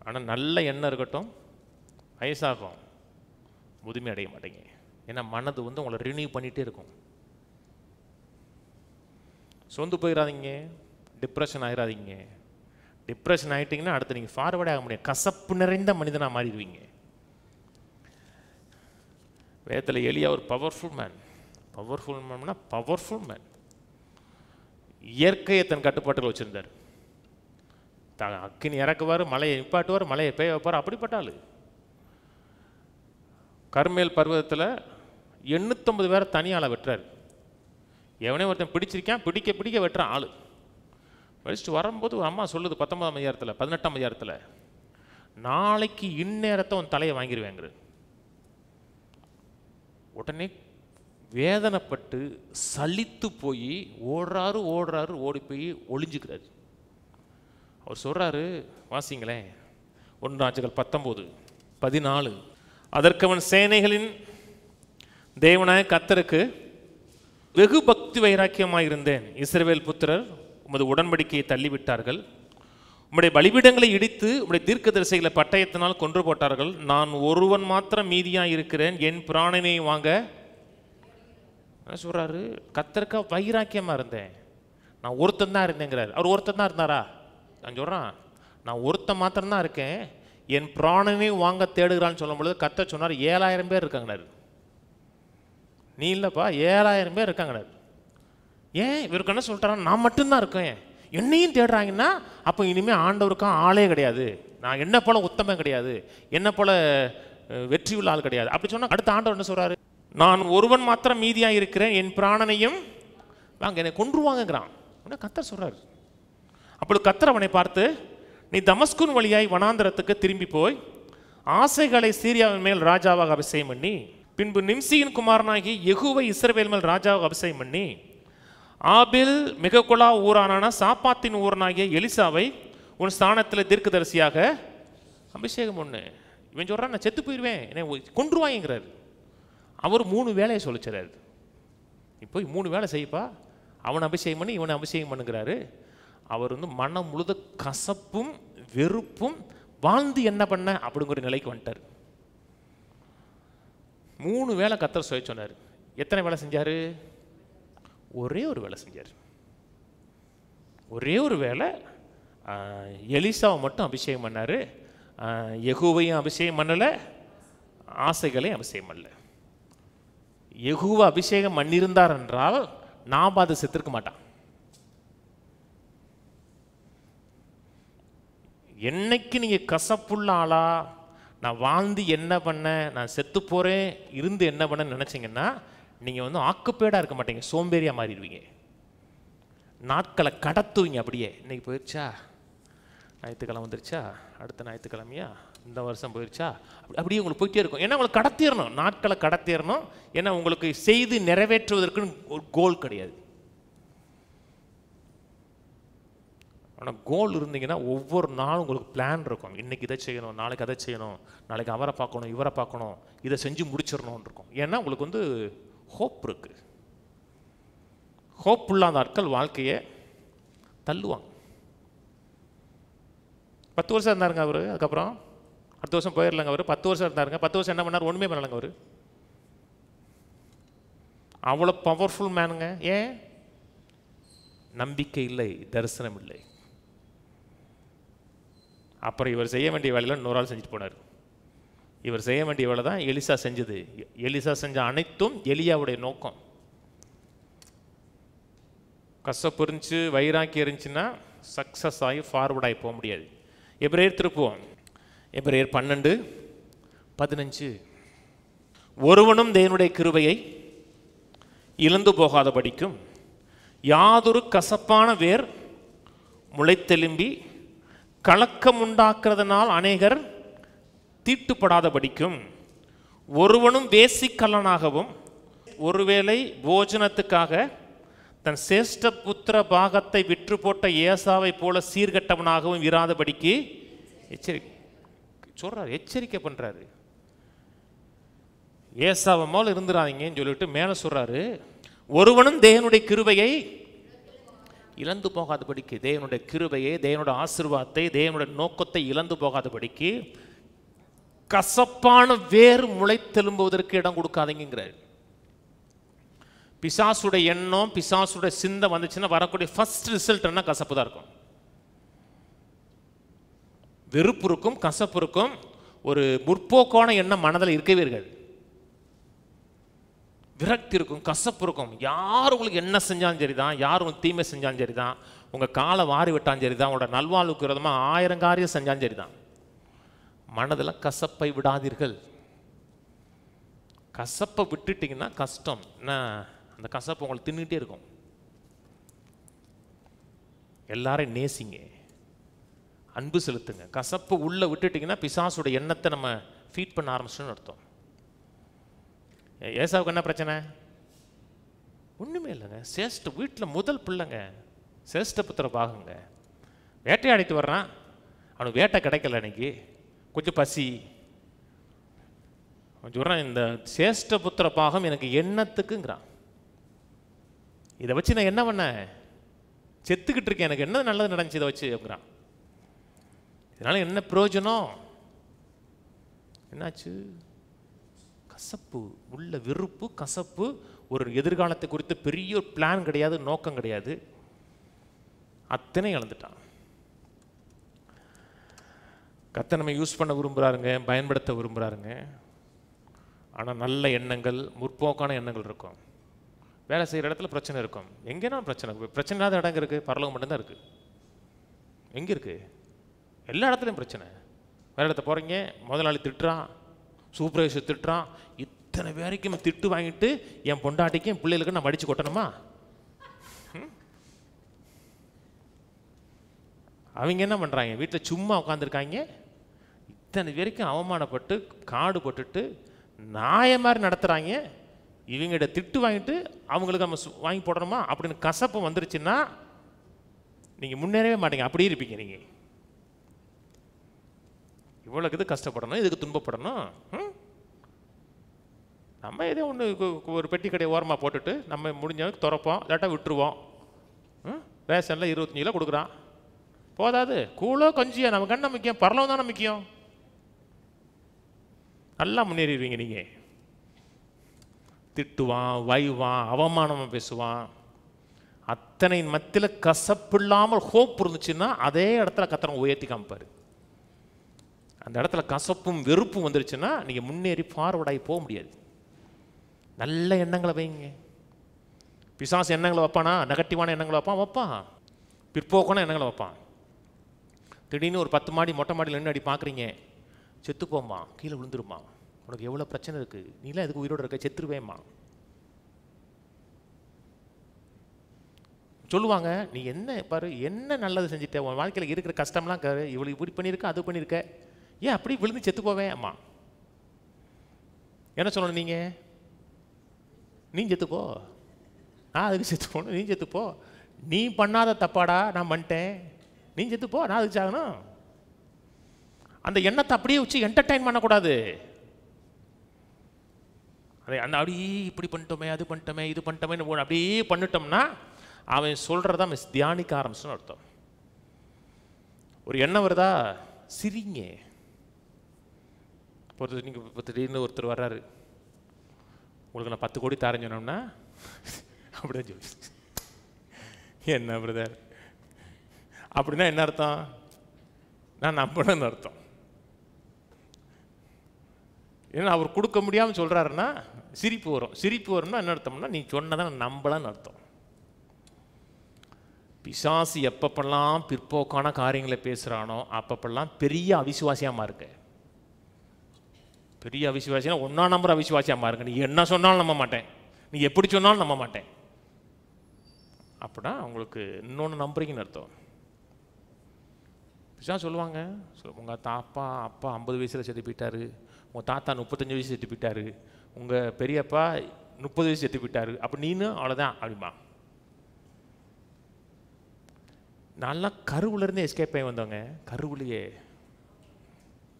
ஆனால் நல்ல எண்ணம் இருக்கட்டும், வயசாகும், முதுமை அடைய மாட்டேங்க. ஏன்னா மனது உங்களை ரினியூ பண்ணிகிட்டே இருக்கும். சொந்து போயிடாதீங்க, டிப்ரெஷன் ஆகிடாதீங்க. டிப்ரெஷன் ஆகிட்டிங்கன்னா அடுத்து நீங்கள் ஃபார்வர்டே ஆக முடியாது, கசப்பு நிறைந்த மனிதனாக மாறிடுவீங்க. வேதத்தில் எலியா ஒரு பவர்ஃபுல் மேன். பவர்ஃபுல் மேன்னா பவர்ஃபுல் மேன். இயற்கையை தன் கட்டுப்பாட்டில் வச்சுருந்தார். அக்கினி இறக்குவார், மலையை நிப்பாட்டுவார், மலையை பெய்ய வைப்பார். அப்படிப்பட்ட ஆள். கர்மேல் பர்வதத்தில் 850 பேரை தனியால் வெட்டுறாரு. எவனே ஒருத்தன் பிடிச்சிருக்கான், பிடிக்க பிடிக்க வெட்டுறான் ஆள். வச்சுட்டு வரும்போது ஒரு அம்மா சொல்லுது 19ஆம் அதிகாரத்தில் 18ஆம் அதிகாரத்தில், நாளைக்கு இந்நேரத்தை உன் தலையை வாங்கிடுவேங்கிற. உடனே வேதனைப்பட்டு சலித்து போய் ஓடுறாரு ஓடி போய் ஒளிஞ்சுக்கிறாரு. அவர் சொல்றாரு, வாசிங்களேன், 1 ராஜாக்கள் 19:14. அதற்கு அவன், சேனைகளின் தேவனாய கர்த்தருக்கு வெகு பக்தி வைராக்கியமாயிருந்தேன். இஸ்ரவேல் புத்திரர் உமது உடன்படிக்கையை தள்ளிவிட்டார்கள், உம்முடைய பலிபீடங்களை இடித்து உம்முடைய தீர்க்கதரிசிகளை பட்டயத்தினால் கொன்று போட்டார்கள். நான் ஒருவன் மாத்திரம் மீதியாக இருக்கிறேன், என் பிராணனை வாங்க சொல்றாரு. கர்த்தருக்கா வைராக்கியமா இருந்தேன், நான் ஒருத்தன் தான் இருந்தேங்கிறார். அவர் ஒருத்தன் தான் இருந்தாரா? நான் சொல்றான், நான் ஒருத்தன் மாத்திரம்தான் இருக்கேன், என் பிராணனை வாங்க தேடுகிறான்னு சொல்லும் பொழுது கர்த்தர் சொன்னார் 7000 பேர் இருக்காங்கனாரு. நீ இல்லைப்பா, 7000 பேர் இருக்காங்கனாரு. ஏன் இவருக்கு என்ன சொல்லிட்டாரா? நான் மட்டும்தான் இருக்கேன், என்னையும் தேடுறாங்கன்னா அப்போ இனிமேல் ஆண்டவருக்கும் ஆளே கிடையாது, நான் என்ன போல உத்தமம் கிடையாது, என்ன போல வெற்றி உள்ள ஆள் கிடையாது. அப்படி சொன்னால் அடுத்த ஆண்டவர் என்ன சொல்றாரு? நான் ஒருவன் மாத்திரம் மீதியாக இருக்கிறேன், என் பிராணனையும் வாங்க என்னை கொன்றுவாங்கிறான். கர்த்தர் சொல்றாரு. அப்படி கர்த்தர் அவனை பார்த்து, நீ தமஸ்குன் வழியாய் வனாந்தரத்துக்கு திரும்பி போய் ஆசைகளை சீரியாவின் மேல் ராஜாவாக அபிஷேகம் பண்ணி, பின்பு நிம்சியின் குமாரனாகி யெகூவை இஸ்ரவேல் மேல் ராஜாவாக அபிஷேகம் பண்ணி, ஆபில் மிககுலா ஊரான சாப்பாத்தின் ஊரனாகிய எலிசாவை உன் ஸ்தானத்தில் தீர்க்கதரிசியாக அபிஷேகம் பண்ணு. இவன் சொல்றான், நான் செத்து போயிடுவேன், என்னை கொன்றுவாங்கிறார். அவர் 3 வேலையை சொல்லிச்சார். இப்போ 3 வேலை செய்யப்பா, அவனை அபிஷேகம் பண்ணி இவனை அபிஷேகம் பண்ணுங்கிறாரு. அவர் மனம் முழுத கசப்பும் வெறுப்பும் வாழ்ந்து என்ன பண்ண அப்படிங்கிற நிலைக்கு வந்துட்டார். 3 வேலை கர்த்தர் சொல்ல சொன்னார். எத்தனை வேலை செஞ்சாரு? ஒரே ஒரு வேலை செஞ்சார். ஒரே ஒரு வேலை. எலிசாவை மட்டும் அபிஷேகம் பண்ணாரு, யெகூவையும் அபிஷேகம் பண்ணலை, ஆசைகளையும் அபிஷேகம் பண்ணல. யெகூவை அபிஷேகம் பண்ணியிருந்தார் என்றால் நாபாது செத்திருக்க மாட்டான். என்னைக்கு நீங்கள் கசப்புள்ள ஆளா, நான் வாழ்ந்து என்ன பண்ண, நான் செத்து போகிறேன் இருந்து என்ன பண்ண நினச்சிங்கன்னா நீங்கள் ஆக்குப்பேடாக இருக்க மாட்டீங்க, சோம்பேறியாக மாறிடுவீங்க. நாட்களை கடத்துவீங்க. அப்படியே இன்னைக்கு போயிடுச்சா, ஞாயிற்றுக்கிழமை வந்துருச்சா, அடுத்த ஞாயிற்றுக்கிழமையா, இந்த வருஷம் போயிடுச்சா, அப்படியே உங்களுக்கு போயிட்டே இருக்கும். ஏன்னா உங்களுக்கு கடத்திடணும், நாட்களை கடத்திடணும். ஏன்னா உங்களுக்கு செய்து நிறைவேற்றுவதற்குன்னு ஒரு கோல் கிடையாது. ஆனால் கோல் இருந்தீங்கன்னா ஒவ்வொரு நாளும் உங்களுக்கு பிளான் இருக்கும். இன்றைக்கி இதை செய்யணும், நாளைக்கு அதை செய்யணும், நாளைக்கு அவரை பார்க்கணும், இவரை பார்க்கணும், இதை செஞ்சு முடிச்சிடணும்னு இருக்கும். ஏன்னா உங்களுக்கு ஹோப் இருக்குது. ஹோப் இல்லாத ஆட்கள் வாழ்க்கையை தள்ளுவாங்க. 10 வருஷம் இருந்தாருங்க அவர், அதுக்கப்புறம் அடுத்த வருஷம் போயிடலாங்க அவர். 10 வருஷம் இருந்தாருங்க, 10 வருஷம் என்ன பண்ணார்? ஒன்றுமே பண்ணலைங்க அவர். அவ்வளோ பவர்ஃபுல் மேனுங்க. ஏன்? நம்பிக்கை இல்லை, தரிசனம் இல்லை. அப்புறம் இவர் செய்ய வேண்டிய வேலையில் இன்னொரு ஆள் செஞ்சுட்டு போனார். இவர் செய்ய வேண்டிய வேலை தான் எலிசா செஞ்சது. எலிசா செஞ்ச அனைத்தும் எலியாவுடைய நோக்கம். கசப்பு இருந்துச்சு, வைராக்கி இருந்துச்சுன்னா சக்ஸஸ் ஆகி ஃபார்வர்டாகி போக முடியாது. எபிரேயர் திருப்புவோம். எபிரேயர் 12:15. ஒருவனும் தேவனுடைய கிருபையை இழந்து போகாதபடிக்கும் யாதொரு கசப்பான வேர் முளைத்தெலும்பி கலக்கம் உண்டாக்குறதுனால் அநேகர் தீட்டுப்படாதபடிக்கும் ஒருவனும் வேசிக்கல்லனாகவும் ஒருவேளை போஜனத்துக்காக தன் சேஷ்ட புத்திர பாகத்தை விற்று போட்ட ஏசாவை போல சீர்கட்டவனாகவும் இராதபடிக்கு எச்சரிக்கை பண்றாரு. ஏசாவை போல இருந்துடாதீங்கன்னு சொல்லிட்டு மேல சொல்றாரு, ஒருவனும் தேவனுடைய கிருபையை இழந்து போகாதபடிக்கு, தேவனுடைய கிருபையை, தேவனுடைய ஆசீர்வாதத்தை, தேவனுடைய நோக்கத்தை இழந்து போகாதபடிக்கு கசப்பான வேர் முளைத்தெலும்புவதற்கு இடம் கொடுக்காதீங்கிறார். பிசாசுடைய எண்ணம், பிசாசுடைய சிந்தை வந்துச்சுன்னா வரக்கூடிய ஃபர்ஸ்ட் ரிசல்ட் என்ன? கசப்பு தான் இருக்கும். வெறுப்பு இருக்கும், கசப்பு இருக்கும். ஒரு முற்போக்கான எண்ணம் மனதில் இருக்கவே இருக்காது. விரக்தி இருக்கும், கசப்பு இருக்கும். யார் உங்களுக்கு என்ன செஞ்சாலும் சரிதான், யார் உங்களுக்கு தீமை செஞ்சாலும் சரிதான், உங்கள் காலை வாரி விட்டாலும் சரிதான், உங்களோட நல்வாழ்வுக்கு விரோதமாக 1000 காரியம் செஞ்சாலும் சரிதான், மனதில் கசப்பை விடாதீர்கள். கசப்பை விட்டுட்டிங்கன்னா கஷ்டம். என்ன? அந்த கசப்பு உங்களை தின்னுட்டே இருக்கும். எல்லாரையும் நேசிங்க, அன்பு செலுத்துங்க. கசப்பு உள்ளே விட்டுட்டிங்கன்னா பிசாசுடைய எண்ணத்தை நம்ம ஃபீட் பண்ண ஆரம்பிச்சோன்னு அர்த்தம். ஏசாவுக்கு என்ன பிரச்சனை? ஒன்றுமே இல்லைங்க. சேஷ்ட வீட்டில் முதல் பிள்ளைங்க, சேஷ்ட புத்திர பாகங்க. வேட்டையாடிட்டு வர்றான், அவனுக்கு வேட்டை கிடைக்கல, அன்னைக்கு கொஞ்சம் பசி. அவன் சொல்கிறான், இந்த சேஷ்ட புத்திர பாகம் எனக்கு எண்ணத்துக்குங்கிறான். இதை வச்சு நான் என்ன பண்ணேன்? செத்துக்கிட்டு இருக்கேன், எனக்கு என்ன நல்லது நடந்துச்சு இதை வச்சு அப்படிங்கிறான். இதனால் என்ன பிரயோஜனம்? என்னாச்சு? கசப்பு உள்ள, வெறுப்பு, கசப்பு. ஒரு எதிர்காலத்தை குறித்து பெரிய ஒரு பிளான் கிடையாது, நோக்கம் கிடையாது. அத்தனை இழந்துட்டான். கர்த்தர் நம்ம யூஸ் பண்ண விரும்புகிறாருங்க, பயன்படுத்த விரும்புகிறாருங்க. ஆனால் நல்ல எண்ணங்கள், முற்போக்கான எண்ணங்கள் இருக்கும். வேலை செய்கிற இடத்துல பிரச்சனை இருக்கும். எங்கேனா பிரச்சனை இருக்குது. பிரச்சனை இல்லாத இடங்க இருக்குது, பரலோகம் மட்டும்தான் இருக்குது. எங்கே இருக்குது? எல்லா இடத்துலையும் பிரச்சனை. வேறு இடத்த போகிறீங்க, முதலாளி திட்டுறான், சூப்பர்வைசர் திட்டுறான், இத்தனை பேரைக்கும் திட்டு வாங்கிட்டு என் பொண்டாட்டிக்கும் என் பிள்ளைகளுக்கு நான் மடித்து கொட்டணுமா? அவங்க என்ன பண்ணுறாங்க? வீட்டில் சும்மா உட்காந்துருக்காங்க, இத்தனை பேருக்கும் அவமானப்பட்டு காடு போட்டுட்டு நாய மாதிரி நடத்துகிறாங்க. இவங்கள்ட்ட திட்டு வாங்கிட்டு அவங்களுக்கு நம்ம வாங்கி போடணுமா அப்படின்னு கசப்பு வந்துருச்சுன்னா நீங்கள் முன்னேறவே மாட்டீங்க, அப்படியே இருப்பீங்க. நீங்கள் இவ்வளோக்கு இது கஷ்டப்படணும், இதுக்கு துன்பப்படணும். நம்ம ஏதோ ஒன்று ஒரு பெட்டி கடையை ஓரமாக போட்டுட்டு நம்ம முடிஞ்சவங்க திறப்போம், இல்லாட்டா விட்டுருவோம். ரேஷனில் 25 கிலோ கொடுக்குறான், போதாது. கூழோ கஞ்சியா நமக்கு என்ன முக்கியம்? பரலோகம் தானே முக்கியம். நல்லா முன்னேறிடுவீங்க. நீங்கள் திட்டுவான், வைவான், அவமானமாக பேசுவான், அத்தனை மத்தியில் கசப்பு இல்லாமல் ஹோப் இருந்துச்சுன்னா அதே இடத்துல கர்த்தர் உயர்த்தி காமிப்பார். அந்த இடத்துல கசப்பும் வெறுப்பும் வந்துருச்சுன்னா நீங்கள் முன்னேறி ஃபார்வர்டாகி போக முடியாது. நல்ல எண்ணங்களை வைங்க. பிசாசு எண்ணங்களை வைப்பானா? நெகட்டிவான எண்ணங்களை வைப்பான். பிற்போக்கான எண்ணங்களை வைப்பான். திடீர்னு ஒரு 10 மாடி மொட்டை மாடியில் நின்று அடி பார்க்குறீங்க, செத்து போம்மா, கீழே விழுந்துருமா, உனக்கு எவ்வளோ பிரச்சனை இருக்குது, நீலாம் எதுக்கு உயிரோடு இருக்க, செத்துருவேம்மா சொல்லுவாங்க. நீ என்ன பாரு, என்ன நல்லது செஞ்சுட்ட, உன் வாழ்க்கையில் இருக்கிற கஷ்டம்லாம் இவ்வளோ இப்படி பண்ணியிருக்க, அது பண்ணியிருக்க, ஏன் அப்படி விழுந்து செத்து போவேன்? அம்மா என்ன சொல்லணும்? நீ செத்துப்போ, நான் அதுக்கு செத்து போகணும், நீ செத்துப்போ. நீ பண்ணாத தப்பாடா, நான் பண்ணிட்டேன், நீ செத்துப்போ, நான் அதுக்கு சாகணும். அந்த எண்ணத்தை அப்படியே வச்சு என்டர்டைன் பண்ணக்கூடாது. அந்த அப்படியே இப்படி பண்ணிட்டோமே, அது பண்ணிட்டோமே, இது பண்ணிட்டோமே அப்படியே பண்ணிட்டோம்னா அவன் சொல்கிறதா மிஸ் தியானிக்க ஆரம்பிச்சுன்னு அர்த்தம். ஒரு எண்ணம் வருதா, சிரிங்க. ஒருத்தர் நீங்கள் திடீர்னு ஒருத்தர் வர்றாரு, உங்களுக்கு நான் 10 கோடி தரேன்னு சொன்னோம்னா அப்படிதான் சொல்லி, என்ன பிரதர் அப்படின்னா என்ன அர்த்தம்? நான் நம்பணும்னு அர்த்தம். ஏன்னா அவர் கொடுக்க முடியாமல் சொல்கிறாருன்னா சிரிப்பு வரும். சிரிப்பு வரும்னா என்ன அர்த்தம்னா நீ சொன்னதான் நான் நம்பலான்னு அர்த்தம். பிசாசு எப்பப்பெல்லாம் பிற்போக்கான காரியங்களை பேசுகிறானோ அப்பப்பெல்லாம் பெரிய அவிசுவாசியாக மாறுங்க. பெரிய அவிசுவாசினா 1ஆம் நம்பர் அவிசுவாசியாக மாறுங்க. நீ என்ன சொன்னாலும் நம்ப மாட்டேன், நீ எப்படி சொன்னாலும் நம்ப மாட்டேன். அப்படின்னா உங்களுக்கு இன்னொன்று நம்புறீங்கன்னு அர்த்தம். பிசாசு சொல்லுவாங்க, உங்கள் அப்பா 50 வயசில் செத்து போயிட்டாரு, உங்கள் தாத்தா 35 வயசு செத்து போயிட்டாரு, உங்கள் பெரியப்பா 30 வயசு செத்து போயிட்டாரு, அப்போ நீனும் அவ்வளோதான் அப்படிமா. நல்லா கருவுலேருந்தே எஸ்கேப் ஆகி வந்தவங்க,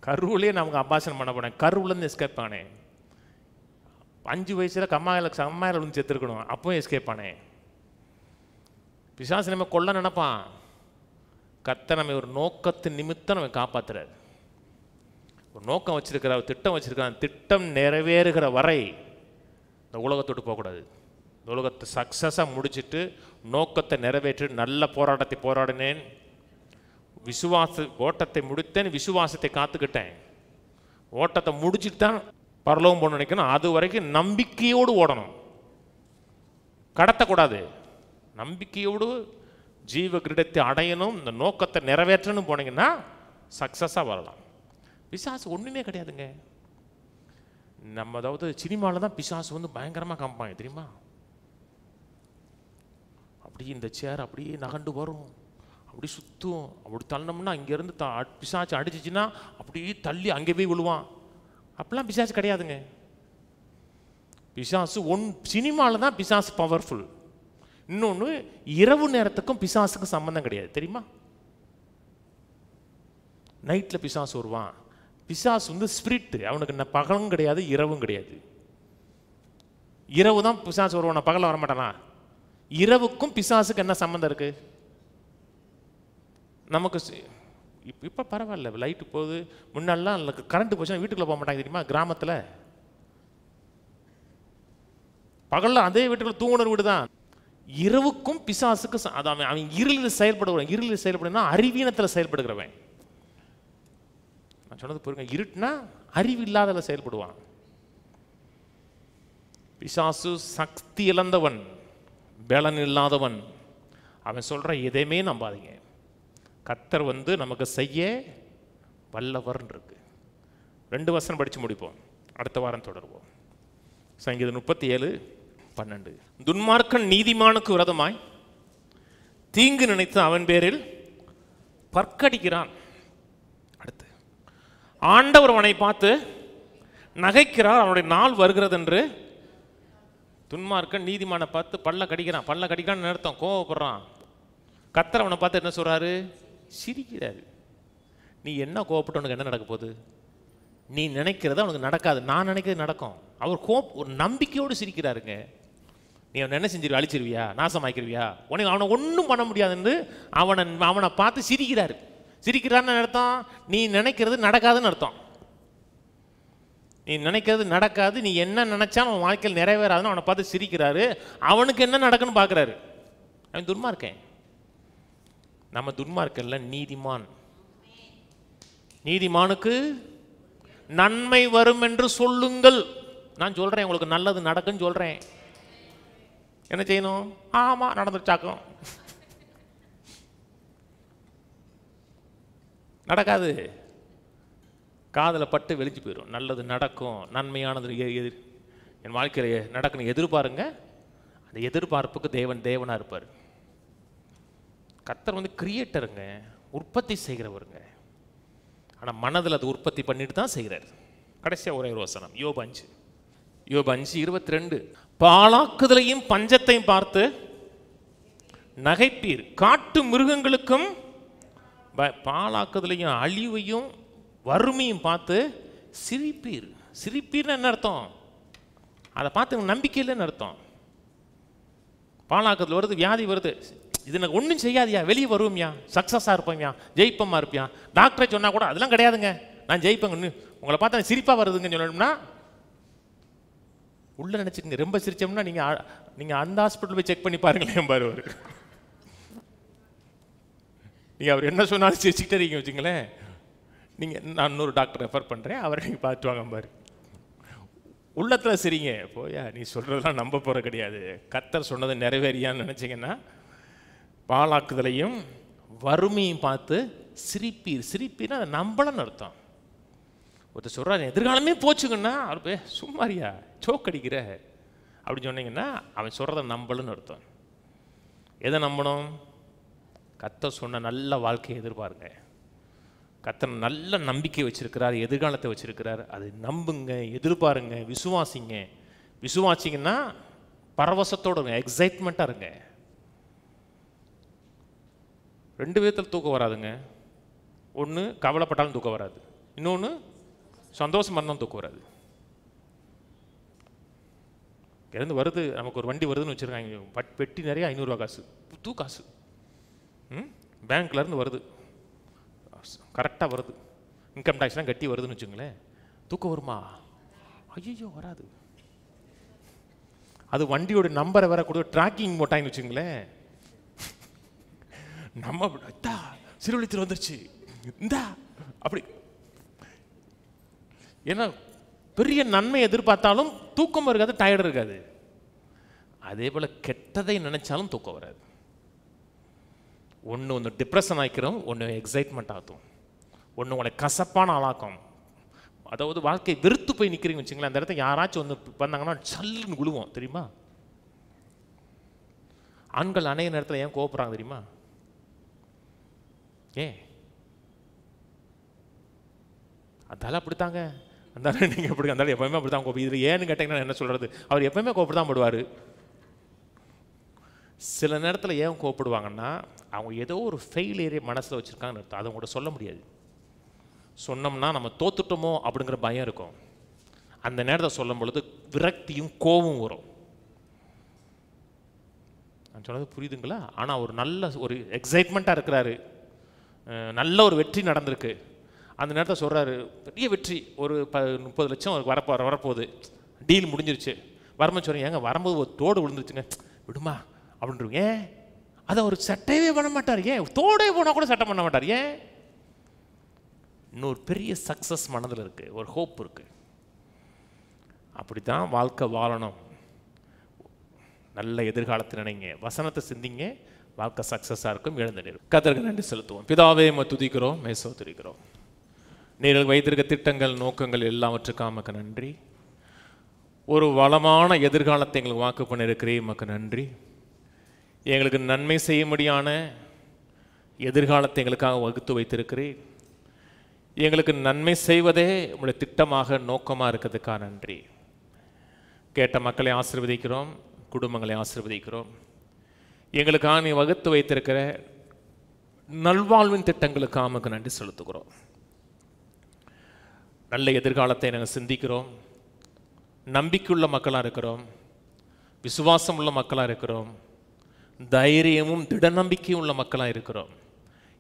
கருவுலேயே நமக்கு அபாசனம் பண்ண போனேன், கருவுலேருந்து எஸ்கேப் ஆனேன். 5 வயசில் கம்மாயில் வந்து செத்துருக்கணும், அப்பவும் எஸ்கேப் ஆனேன். பிசாசு நம்ம கொல்ல நினைப்பான். கர்த்தர் நம்ம ஒரு நோக்கத்தின் நிமித்தம் நம்ம காப்பாற்றுறாரு. ஒரு நோக்கம் வச்சிருக்கிற, ஒரு திட்டம் வச்சிருக்கிற, அந்த திட்டம் நிறைவேறுகிற வரை இந்த உலகத்தோடு போகக்கூடாது. உலகத்தை சக்ஸஸாக முடிச்சுட்டு நோக்கத்தை நிறைவேற்றி நல்ல போராட்டத்தை போராடினேன், ஓட்டத்தை முடித்தேன், விசுவாசத்தை காத்துக்கிட்டேன். ஓட்டத்தை முடிச்சுட்டு தான் பரலோகம் போகணும்னு நினைக்கணும். அது வரைக்கும் நம்பிக்கையோடு ஓடணும், கடத்தக்கூடாது. நம்பிக்கையோடு ஜீவ கிரீடத்தை அடையணும், இந்த நோக்கத்தை நிறைவேற்றணும் போனீங்கன்னா சக்ஸஸாக வரலாம். பிசாசு ஒன்றுமே கிடையாதுங்க. நம்ம அதாவது சினிமாவில் தான் பிசாசு வந்து பயங்கரமாக காமிப்பாங்க தெரியுமா? அப்படியே இந்த சேர் அப்படியே நகண்டு வரும், அப்படி சுற்றும், அப்படி தள்ளணும்னா இங்கேருந்து பிசாசு அடிச்சிச்சின்னா அப்படியே தள்ளி அங்கே போய் விழுவான். அப்படிலாம் பிசாசு கிடையாதுங்க. பிசாசு சினிமாவில் தான் பிசாசு பவர்ஃபுல். இன்னொன்று, இரவு நேரத்துக்கும் பிசாசுக்கும் சம்பந்தம் கிடையாது தெரியுமா? நைட்டில் பிசாசு வருவான். பிசாசு வந்து ஸ்பிரிட்டு, அவனுக்கு பகலும் கிடையாது இரவும் கிடையாது. இரவு தான் பிசாசு வருவான், பகலில் வரமாட்டானா? இரவுக்கும் பிசாசுக்கு என்ன சம்மந்தம் இருக்கு நமக்கு? இப்போ பரவாயில்ல, லைட்டு போகுது. முன்னாடிலாம் கரண்ட் போச்சுன்னா வீட்டுக்குள்ளே போக மாட்டாங்க தெரியுமா? கிராமத்தில் பகலில் அதே வீட்டுக்குள்ள தூங்குன வீடு தான். இரவுக்கும் பிசாசுக்கு அதான் அவன் இருளில் செயல்படுவான். இருளில் செயல்படுனா அறிவீனத்தில் செயல்படுகிறவன். நான் சொன்னது புரியுங்க. இருட்டுனா அறிவு இல்லாதல செயல்படுவான். பிசாசு சக்தி இழந்தவன், பலன் இல்லாதவன். அவன் சொல்ற எதையுமே நம்பாதீங்க. கர்த்தர் வந்து நமக்கு செய்ய வல்லவர் இருக்கு. 2 வசனம் படிச்சு முடிப்போம், அடுத்த வாரம் தொடர்வோம். சங்கீதம் 37:12. துன்மார்க்கன் நீதிமானுக்கு விரோதமாய் தீங்கு நினைத்து அவன் பேரில் பற்கடிக்கிறான். அடுத்து, ஆண்டவர் அவனை பார்த்து நகைக்கிறார், அவனுடைய நாள் வருகிறது என்று. துன்மார்க்கன் நீதிமானை பார்த்து பல்ல கடிக்கிறான்னு அர்த்தம், கோவப்படுறான். கர்த்தர் அவனை பார்த்து என்ன சொல்றாரு? சிரிக்கிறாரு. நீ என்ன கோவப்பட்டு உனக்கு என்ன நடக்க போகுது? நீ நினைக்கிறது அவனுக்கு நடக்காது, நான் நினைக்கிறது நடக்கும். அவர் ஒரு நம்பிக்கையோடு சிரிக்கிறாருங்க. நீ அவனை என்ன செஞ்சிருவியா? அழிச்சிருவியா? நாசமாக்கிருவியா? உனக்கு அவனை ஒன்றும் பண்ண முடியாதுன்னு அவனை பார்த்து சிரிக்கிறாரு. சிரிக்கிறான்னு அர்த்தம், நீ நினைக்கிறது நடக்காதுன்னு அர்த்தம். நீ நினைக்கிறது நடக்காது, நீ என்ன நினைச்சாலும் அவன் வாழ்க்கையில் நிறைவேறாதுன்னு அவனை பார்த்து சிரிக்கிறாரு. அவனுக்கு என்ன நடக்குன்னு பார்க்குறாரு. அவன் துன்மார்க்கன். நம்ம துன்மார்க்கன்ல நீதிமான். நீதிமானுக்கு நன்மை வரும் என்று சொல்லுங்கள். நான் சொல்றேன், உங்களுக்கு நல்லது நடக்குன்னு சொல்றேன். என்ன செய்யணும்? ஆமா, நடந்துச்சாக்கும். நடக்காது, காதில் பட்டு வெளிச்சு போயிடும். நல்லது நடக்கும், நன்மையானது என் வாழ்க்கையில் நடக்கணும் எதிர்பாருங்க. அந்த எதிர்பார்ப்புக்கு தேவனாக இருப்பார். கர்த்தர் வந்து கிரியேட்டருங்க, உற்பத்தி செய்கிறவருங்க. ஆனால் மனதில் அது உற்பத்தி பண்ணிட்டு தான் செய்கிறார். கடைசியாக ஒரே ஒரு வசனம், யோபு 5:22. பாழாக்குதலையும் பஞ்சத்தையும் பார்த்து நகைப்பீர், காட்டு மிருகங்களுக்கும் பாழாக்குதலையும் அழிவையும் வறுமையும் பார்த்து சிரிப்பீர். சிரிப்பீர்னு என்ன அர்த்தம்? அதை பார்த்து நம்பிக்கை இல்லைன்னு அர்த்தம். பாழாக்குதல் வருது, வியாதி வருது, இது எனக்கு ஒன்றும் செய்யாதியா, வெளியே வருவோம்யா, சக்ஸஸாக இருப்போம்யா, ஜெயிப்பமாக இருப்பியா. டாக்டரை சொன்னால் கூட அதெல்லாம் கிடையாதுங்க, நான் ஜெயிப்பேங்கன்னு. உங்களை பார்த்தா சிரிப்பாக வருதுங்கன்னு சொல்லணும்னா உள்ள நினச்சிக்கங்க. ரொம்ப சிரிச்சோம்னா நீங்கள் அந்த ஹாஸ்பிட்டல் போய் செக் பண்ணி பாருங்களேன், பாருவார். நீங்கள் அவர் என்ன சொன்னாலும் சிரிச்சுக்கிட்டே இருக்கீங்க வச்சுங்களேன். நான் இன்னொரு டாக்டர் ரெஃபர் பண்ணுறேன், அவரை நீங்கள் பார்த்துட்டு வாங்க பாரு. உள்ளத்தில் சரிங்க, போயா நீ சொல்கிறதெல்லாம் நம்ப போகிற கிடையாது. கர்த்தர் சொன்னதை நிறைவேறியான்னு நினச்சிங்கன்னா பாழாக்குதலையும் வறுமையும் பார்த்து சிரிப்பீர். சிரிப்பீர்னா அதை நம்பலன்னு அர்த்தம். ஒருத்தர் சொல்கிறார் எதிர்காலமே போச்சுங்கன்னா அவர் போய் சும்மாரியா சோக்கடிக்கிற அப்படின்னு சொன்னீங்கன்னா அவன் சொல்கிறத நம்பலன்னு அர்த்தம். எதை நம்பணும்? கர்த்தர் சொன்ன நல்ல வாழ்க்கையை எதிர்பாருங்க. கர்த்தர் நல்ல நம்பிக்கை வச்சிருக்கிறார், எதிர்காலத்தை வச்சிருக்கிறார், அதை நம்புங்க, எதிர்பாருங்க, விசுவாசிங்க. விசுவாசிங்கன்னா பரவசத்தோடு இருங்க, எக்ஸைட்மெண்ட்டாக இருங்க. 2 விதத்தில் தூக்கம் வராதுங்க. ஒன்று கவலைப்பட்டாலும் தூக்கம் வராது, இன்னொன்று சந்தோஷம் பண்ணாலும் தூக்கம் வராது. இருந்து வருது, நமக்கு ஒரு வண்டி வருதுன்னு வச்சுருக்காங்க, பெட்டி நிறைய 500 ரூபா காசு, புது காசு, பேங்க்லேருந்து வருது, கரெக்டாக வருது, இன்கம் டேக்ஸ்லாம் கட்டி வருதுன்னு வச்சுங்களேன். தூக்கம் வருமா? ஐயோ வராது. அது வண்டியோட நம்பரை வேற கூட ட்ராக்கிங் போட்டாங்கன்னு வச்சுங்களேன். நம்ம சிறுவழித்தில் வந்துருச்சு இந்தா அப்படி. ஏன்னா பெரிய நன்மை எதிர்பார்த்தாலும் தூக்கம் இருக்காது, டயர்டு இருக்காது. அதே போல் கெட்டதை நினைச்சாலும் தூக்கம் வராது. ஒன்று டிப்ரெஷன் ஆகிக்கிறோம், ஒன்று எக்ஸைட்மெண்ட் ஆகும், ஒன்று உங்களை கசப்பான ஆளாக்கும். அதாவது வாழ்க்கை வெறுத்து போய் நிற்கிறீங்கன்னு வச்சுங்களேன், அந்த இடத்த யாராச்சும் வந்து வந்தாங்கன்னா சல்லுன்னு விழுவோம் தெரியுமா. ஆண்கள் அநேக நேரத்தில் ஏன் கோபப்படுறாங்க தெரியுமா? ஏன் அதால அப்படித்தாங்க, அந்த நீங்கள் எப்படி அந்த எப்பவுமே அப்படித்தான் கோபம். இதில் ஏன்னு கேட்டீங்கன்னா என்ன சொல்கிறது, அவர் எப்பவுமே கோபப்பட்டு படுவார். சில நேரத்தில் ஏன் கோபப்படுவாங்கன்னா அவங்க ஏதோ ஒரு ஃபெயிலியரை மனசில் வச்சுருக்காங்கன்னு அர்த்தம். அதை உங்கள்கிட்ட சொல்ல முடியாது. சொன்னோம்னா நம்ம தோத்துட்டோமோ அப்படிங்கிற பயம் இருக்கும். அந்த நேரத்தை சொல்லும் பொழுது விரக்தியும் கோபம் வரும். நான் சொன்னது புரியுதுங்களா? ஆனால் ஒரு நல்ல ஒரு எக்ஸைட்மெண்ட்டாக இருக்கிறாரு, நல்ல ஒரு வெற்றி நடந்திருக்கு, அந்த நேரத்தை சொல்கிறாரு பெரிய வெற்றி, ஒரு 30 லட்சம் வரப்போகுது, டீல் முடிஞ்சிருச்சு. வரும்போது சொல்கிறேன், ஏங்க வரும்போது ஒரு தோடு விழுந்துருச்சுங்க, விடுமா அப்படின்றீங்க. ஏன் அதை ஒரு சட்டையே பண்ண மாட்டார். ஏன் தோடே போனால் கூட சட்டை பண்ண மாட்டார். ஏன்? இன்னொரு பெரிய சக்ஸஸ் மனதில் இருக்குது, ஒரு ஹோப் இருக்குது. அப்படி தான் வாழ்க்கை வாழணும். நல்ல எதிர்காலத்தில் நினைங்க, வசனத்தை சிந்திங்க, வாழ்க்கை சக்ஸஸாக இருக்கும். எழுந்த நேரம் கர்த்தருக்கு நன்றி செலுத்துவோம். பிதாவே துதிக்கிறோம், மேசோத்திரிக்கிறோம். நீங்கள் வைத்திருக்க திட்டங்கள், நோக்கங்கள் எல்லாவற்றுக்கும் நமக்கு நன்றி. ஒரு வளமான எதிர்காலத்தை எங்களுக்கு வாக்கு பண்ணியிருக்கிறேன், நமக்கு நன்றி. எங்களுக்கு நன்மை செய்யும்படியான எதிர்காலத்தை எங்களுக்காக வகுத்து வைத்திருக்கிறேன். எங்களுக்கு நன்மை செய்வதே உங்களுடைய திட்டமாக, நோக்கமாக இருக்கிறதுக்காக நன்றி. கேட்ட மக்களை ஆசீர்வதிக்கிறோம், குடும்பங்களை ஆசீர்வதிக்கிறோம். எங்களுக்காக நீ வகுத்து வைத்திருக்கிற நல்வாழ்வின் திட்டங்களுக்காக நமக்கு நன்றி செலுத்துகிறோம். நல்ல எதிர்காலத்தை நாங்கள் சிந்திக்கிறோம். நம்பிக்கையுள்ள மக்களாக இருக்கிறோம், விசுவாசம் உள்ள மக்களாக இருக்கிறோம், தைரியமும் திட நம்பிக்கையும் உள்ள மக்களாக இருக்கிறோம்.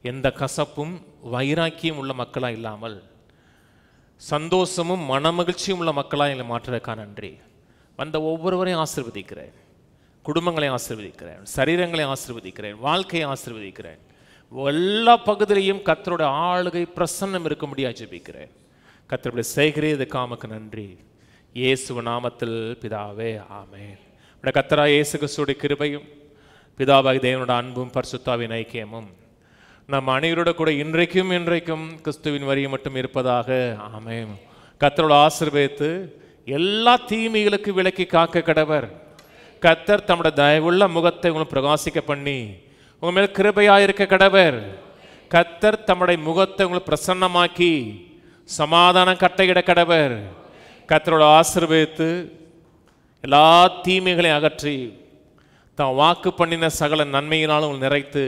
எந்த கசப்பும் வைராக்கியம் உள்ள மக்களாக இல்லாமல் சந்தோஷமும் மனமகிழ்ச்சியும் உள்ள மக்களாக எங்களை மாற்றுவதற்காக நன்றி. வந்த ஒவ்வொருவரையும் ஆசீர்வதிக்கிறேன், குடும்பங்களை ஆசீர்வதிக்கிறேன், சரீரங்களை ஆசீர்வதிக்கிறேன், வாழ்க்கையை ஆசீர்வதிக்கிறேன். எல்லா பகுதியிலையும் கர்த்தருடைய ஆளுகை பிரசன்னம் இருக்கும்படியாக ஜெபிக்கிறேன். கர்த்தருடைய செய்கிறதுக்கு நமக்கு நன்றி. இயேசு நாமத்தில் பிதாவே, ஆமென். கர்த்தராகிய இயேசு கிறிஸ்துவின் கிருபையும் பிதாவாகிய தேவனுடைய அன்பும் பரிசுத்தாவின் ஐக்கியமும் நம் அனைவரோட கூட இன்றைக்கும் என்றைக்கும் கிறிஸ்துவின் வரியை மட்டும் இருப்பதாக, ஆமென். கர்த்தரோட ஆசீர்வதித்து எல்லா தீமைகளுக்கு விலக்கி காக்க கடவர். கர்த்தர் தம்முடைய தயவுள்ள முகத்தை உங்களுக்கு பிரகாசிக்க பண்ணி உங்க மேல் கிருபையாயிருக்க கடவர். கர்த்தர் தம்முடைய முகத்தை உங்களுக்கு பிரசன்னமாக்கி சமாதானம் கட்டளையிட கடவர். கர்த்தரோட ஆசீர்வதித்து எல்லா தீமைகளையும் அகற்றி தான் வாக்கு பண்ணின சகல நன்மையினாலும் நிறைத்து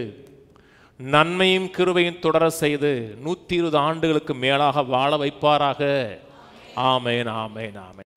நன்மையும் கிருபையும் தொடர செய்து 120 ஆண்டுகளுக்கு மேலாக வாழ வைப்பாராக. ஆமென், ஆமென், ஆமென்.